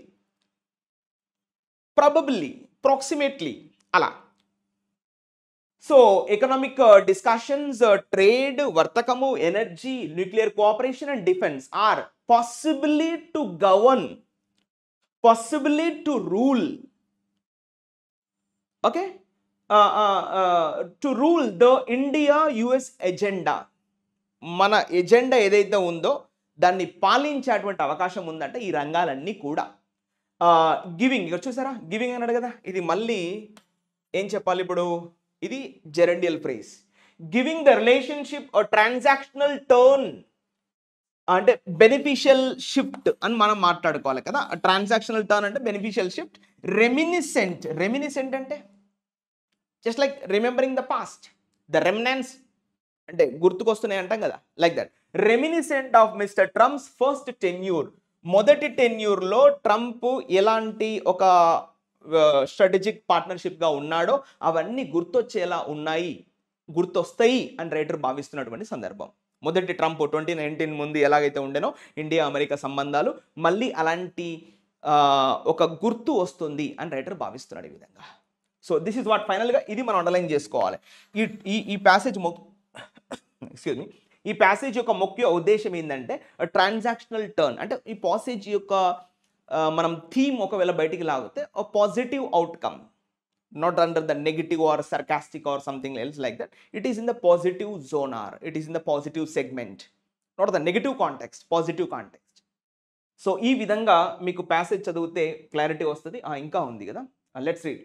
ప్రాబబుల్లీ, ప్రాక్సిమేట్లీ అలా. సో ఎకనామిక్ డిస్కషన్స్, ట్రేడ్, వర్తకము, energy, nuclear cooperation and defence are possibly to govern, possibly to rule, okay, to rule the India US agenda. మన ఎజెండా ఏదైతే ఉందో దాన్ని పాలించేటువంటి అవకాశం ఉందంటే ఈ రంగాలన్నీ కూడా. గివింగ్, ఇక్కడ చూసారా గివింగ్ అన్నాడు కదా, ఇది మళ్ళీ ఏం చెప్పాలి ఇప్పుడు, ఇది gerundial phrase. Giving the relationship transactional turn అంటే బెనిఫిషియల్ షిఫ్ట్ అని మనం మాట్లాడుకోవాలి కదా. ట్రాన్సాక్షనల్ టర్న్ అంటే బెనిఫిషియల్ షిఫ్ట్. రెమినిసెంట్ అంటే just like remembering the past, the reminiscence అంటే గుర్తుకొస్తున్నాయి అంటాం కదా, like that. Reminiscent of mister Trump's first tenure, మొదటి టెన్యూర్లో ట్రంప్ ఎలాంటి ఒక స్ట్రాటజిక్ పార్ట్నర్షిప్గా ఉన్నాడో అవన్నీ గుర్తొచ్చేలా గుర్తొస్తాయి అని రైటర్ భావిస్తున్నటువంటి సందర్భం. మొదటి ట్రంప్ 2019 ముందు ఎలాగైతే ఉండేనో ఇండియా అమెరికా సంబంధాలు, మళ్ళీ అలాంటి ఒక గుర్తు వస్తుంది అని రైటర్ భావిస్తున్నాడు ఈ విధంగా. సో దిస్ ఇస్ వాట్ ఫైనల్గా ఇది మనం అండర్లైన్ చేసుకోవాలి. ఈ ప్యాసేజ్ ఎక్స్క్యూజ్ మీ, ఈ ప్యాసేజ్ యొక్క ముఖ్య ఉద్దేశం ఏంటంటే ట్రాన్సాక్షనల్ టర్న్ అంటే ఈ ప్యాసేజ్ యొక్క మనం థీమ్ ఒకవేళ బయటికి లాగితే positive outcome, not under the negative or sarcastic or something else like that. It is in the positive zone, or it is in the positive segment, not the negative context, positive context. So ee vidhanga meeku passage chaduvute clarity vastadi. Inka undi kada, let's read.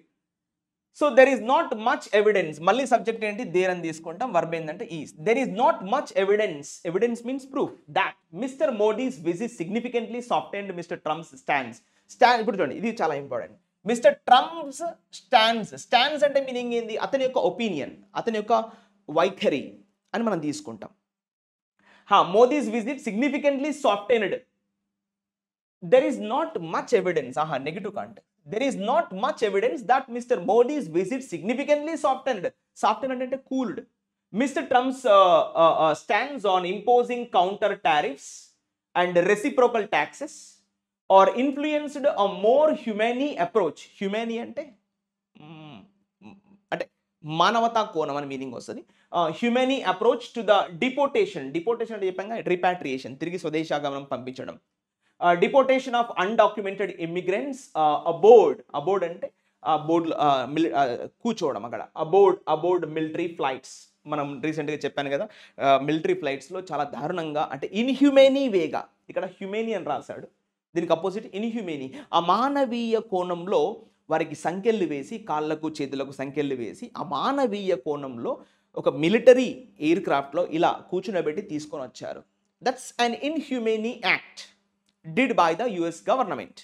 So there is not much evidence, malli subject enti there ani తీసుకుంటాం, verb ఏంటంటే is. There is not much evidence means proof that Mr. Modi's visit significantly softened Mr. Trump's stance. ఇప్పుడు చూడండి, ఇది చాలా ఇంపార్టెంట్. మిస్టర్ ట్రంప్స్ స్టాండ్స్ అంటే మీనింగ్ ఏంది, అతని యొక్క ఒపీనియన్, అతని యొక్క వైఖరి అని మనం తీసుకుంటాం. Modi's visit significantly softened. There is not much evidence, negative context. There is not much evidence that mister Modi's visit significantly softened అంటే cooled mister Trump's stands on imposing counter tariffs and reciprocal taxes or influenced a more humane approach. Humane అంటే మానవతా కోణం అని మీనింగ్ వస్తుంది. హ్యూమనీ అప్రోచ్ టు ద డిపోటేషన్ అంటే చెప్పంగా రిపాట్రియేషన్, తిరిగి స్వదేశాగమనం పంపించడం. డిపోటేషన్ ఆఫ్ అన్డాక్యుమెంటెడ్ ఇమిగ్రెంట్స్ అబోర్డ్ అంటే బోర్డు కూర్చోవడం అక్కడ, అబోర్డ్ మిలిటరీ ఫ్లైట్స్. మనం రీసెంట్గా చెప్పాను కదా, మిలిటరీ ఫ్లైట్స్లో చాలా దారుణంగా అంటే ఇన్హ్యూమేనీ వేగా, ఇక్కడ హ్యూమేనీ అని రాశాడు, దీనికి అపోజిట్ ఇన్హ్యూమేనీ, అమానవీయ కోణంలో వారికి సంకెళ్ళు వేసి, కాళ్ళకు చేతులకు సంకెళ్ళు వేసి అమానవీయ కోణంలో ఒక మిలిటరీ ఎయిర్ క్రాఫ్ట్లో ఇలా కూర్చునబెట్టి తీసుకొని వచ్చారు. That's an inhumane act did by the US government.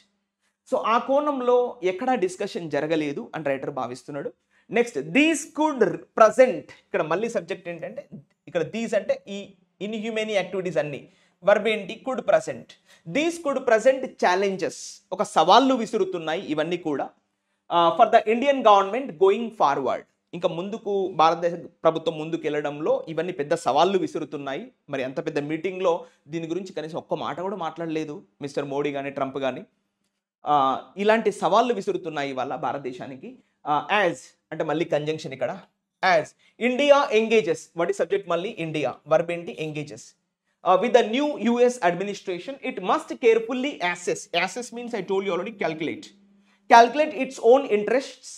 So ఆ కోణంలో ఎక్కడా డిస్కషన్ జరగలేదు అని రైటర్ భావిస్తున్నాడు. నెక్స్ట్, దీస్ కుడ్ ప్రజెంట్, ఇక్కడ మళ్ళీ సబ్జెక్ట్ ఏంటంటే ఇక్కడ దీస్ అంటే ఈ ఇన్హ్యూమేనీ యాక్టివిటీస్ అన్నీ, వర్బ్ ఏంటి, could present. These could present challenges, ఒక సవాళ్ళు విసురుతున్నాయి ఇవన్నీ కూడా for the Indian government going forward. ఇంకా ముందుకు భారతదేశ ప్రభుత్వం ముందుకు వెళ్ళడంలో ఇవన్నీ పెద్ద సవాళ్ళు విసురుతున్నాయి. మరి అంత పెద్ద మీటింగ్లో దీని గురించి కనీసం ఒక్క మాట కూడా మాట్లాడలేదు మిస్టర్ మోడీ కానీ ట్రంప్ కానీ. ఇలాంటి సవాళ్ళు విసురుతున్నాయి ఇవాళ భారతదేశానికి. యాజ్ అంటే మళ్ళీ కంజంక్షన్ ఇక్కడ, యాజ్ ఇండియా ఎంగేజెస్, వాటి సబ్జెక్ట్ మళ్ళీ ఇండియా, వర్బ్ ఏంటి, engages. With the new US administration, it must carefully assess means I told you already, calculate its own interests.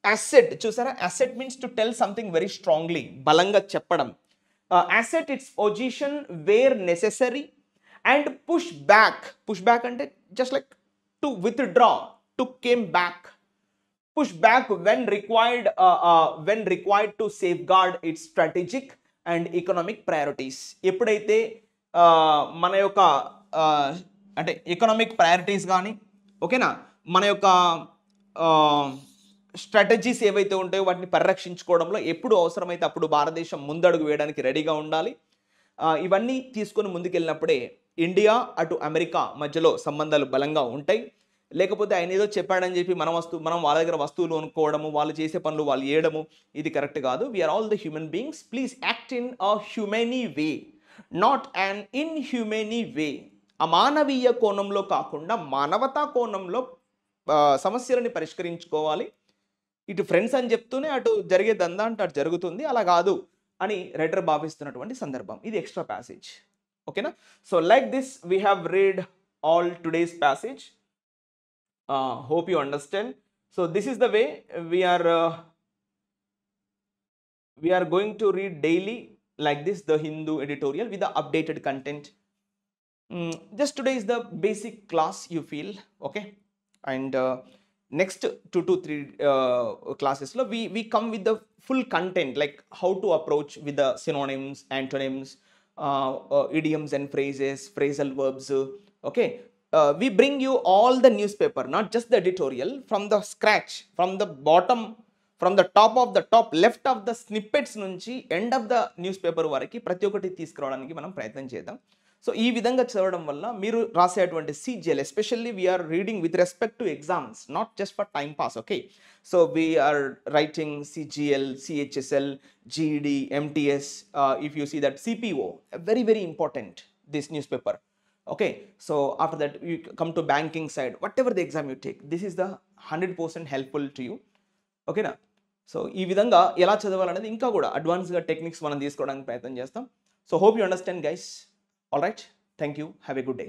Asset, చూసారా, asset means to tell something very strongly, బలంగా చెప్పడం. Asset its position where necessary and push back అంటే just like to withdraw, to came back, push back when required to safeguard its strategic and economic priorities. ఎప్పుడైతే మన యొక్క అంటే ఎకనామిక్ ప్రయారిటీస్ కానీ ఓకేనా, మన యొక్క స్ట్రాటజీస్ ఏవైతే ఉంటాయో వాటిని పరిరక్షించుకోవడంలో ఎప్పుడు అవసరమైతే అప్పుడు భారతదేశం ముందడుగు వేయడానికి రెడీగా ఉండాలి. ఇవన్నీ తీసుకొని ముందుకెళ్ళినప్పుడే ఇండియా అటు అమెరికా మధ్యలో సంబంధాలు బలంగా ఉంటాయి. లేకపోతే ఆయన ఏదో చెప్పాడని చెప్పి మనం వాళ్ళ దగ్గర వస్తువులు కొనుక్కోవడము, వాళ్ళు చేసే పనులు వాళ్ళు చేయడము, ఇది కరెక్ట్ కాదు. We are all the human beings, please act in a humane way, not an inhumane way. అమానవీయ కోణంలో కాకుండా మానవతా కోణంలో సమస్యలని పరిష్కరించుకోవాలి. ఇటు ఫ్రెండ్స్ అని చెప్తూనే అటు జరిగే దందా అంటే అటు జరుగుతుంది, అలా కాదు అని రైటర్ భావిస్తున్నటువంటి సందర్భం. ఇది ఎక్స్ట్రా ప్యాసేజ్, ఓకేనా. So like this we have read all today's passage. Hope you understand. So this is the way we are going to read daily like this, the Hindu editorial with the updated content. Just today is the basic class you feel, okay? And next 2 to 3 classes lo we come with the full content, like how to approach with the synonyms, antonyms, idioms and phrases, phrasal verbs, okay? We bring you all the newspaper, not just the editorial, from the scratch, from the bottom, from the top of the top left of the snippets నుంచి end of the news paper వరకు ప్రతి ఒక్కటి తీసుకురావడానికి మనం ప్రయత్నం చేద్దాం. సో ఈ విధంగా చదవడం వల్ల మీరు రాసేటువంటి CGL, especially we're reading with respect to exams, not just for time pass, okay? So we're writing CGL, CHSL, GED, MTS, if you see that CPO, very very important this newspaper, okay? So after that you come to banking side, whatever the exam you take, this is the 100% helpful to you, okay na? So ఈ విధంగా ఎలా చదవాలనేది ఇంకా కూడా అడ్వాన్స్గా టెక్నిక్స్ మనం తీసుకోవడానికి ప్రయత్నం చేస్తాం. So hope you understand guys. All right, thank you, have a good day.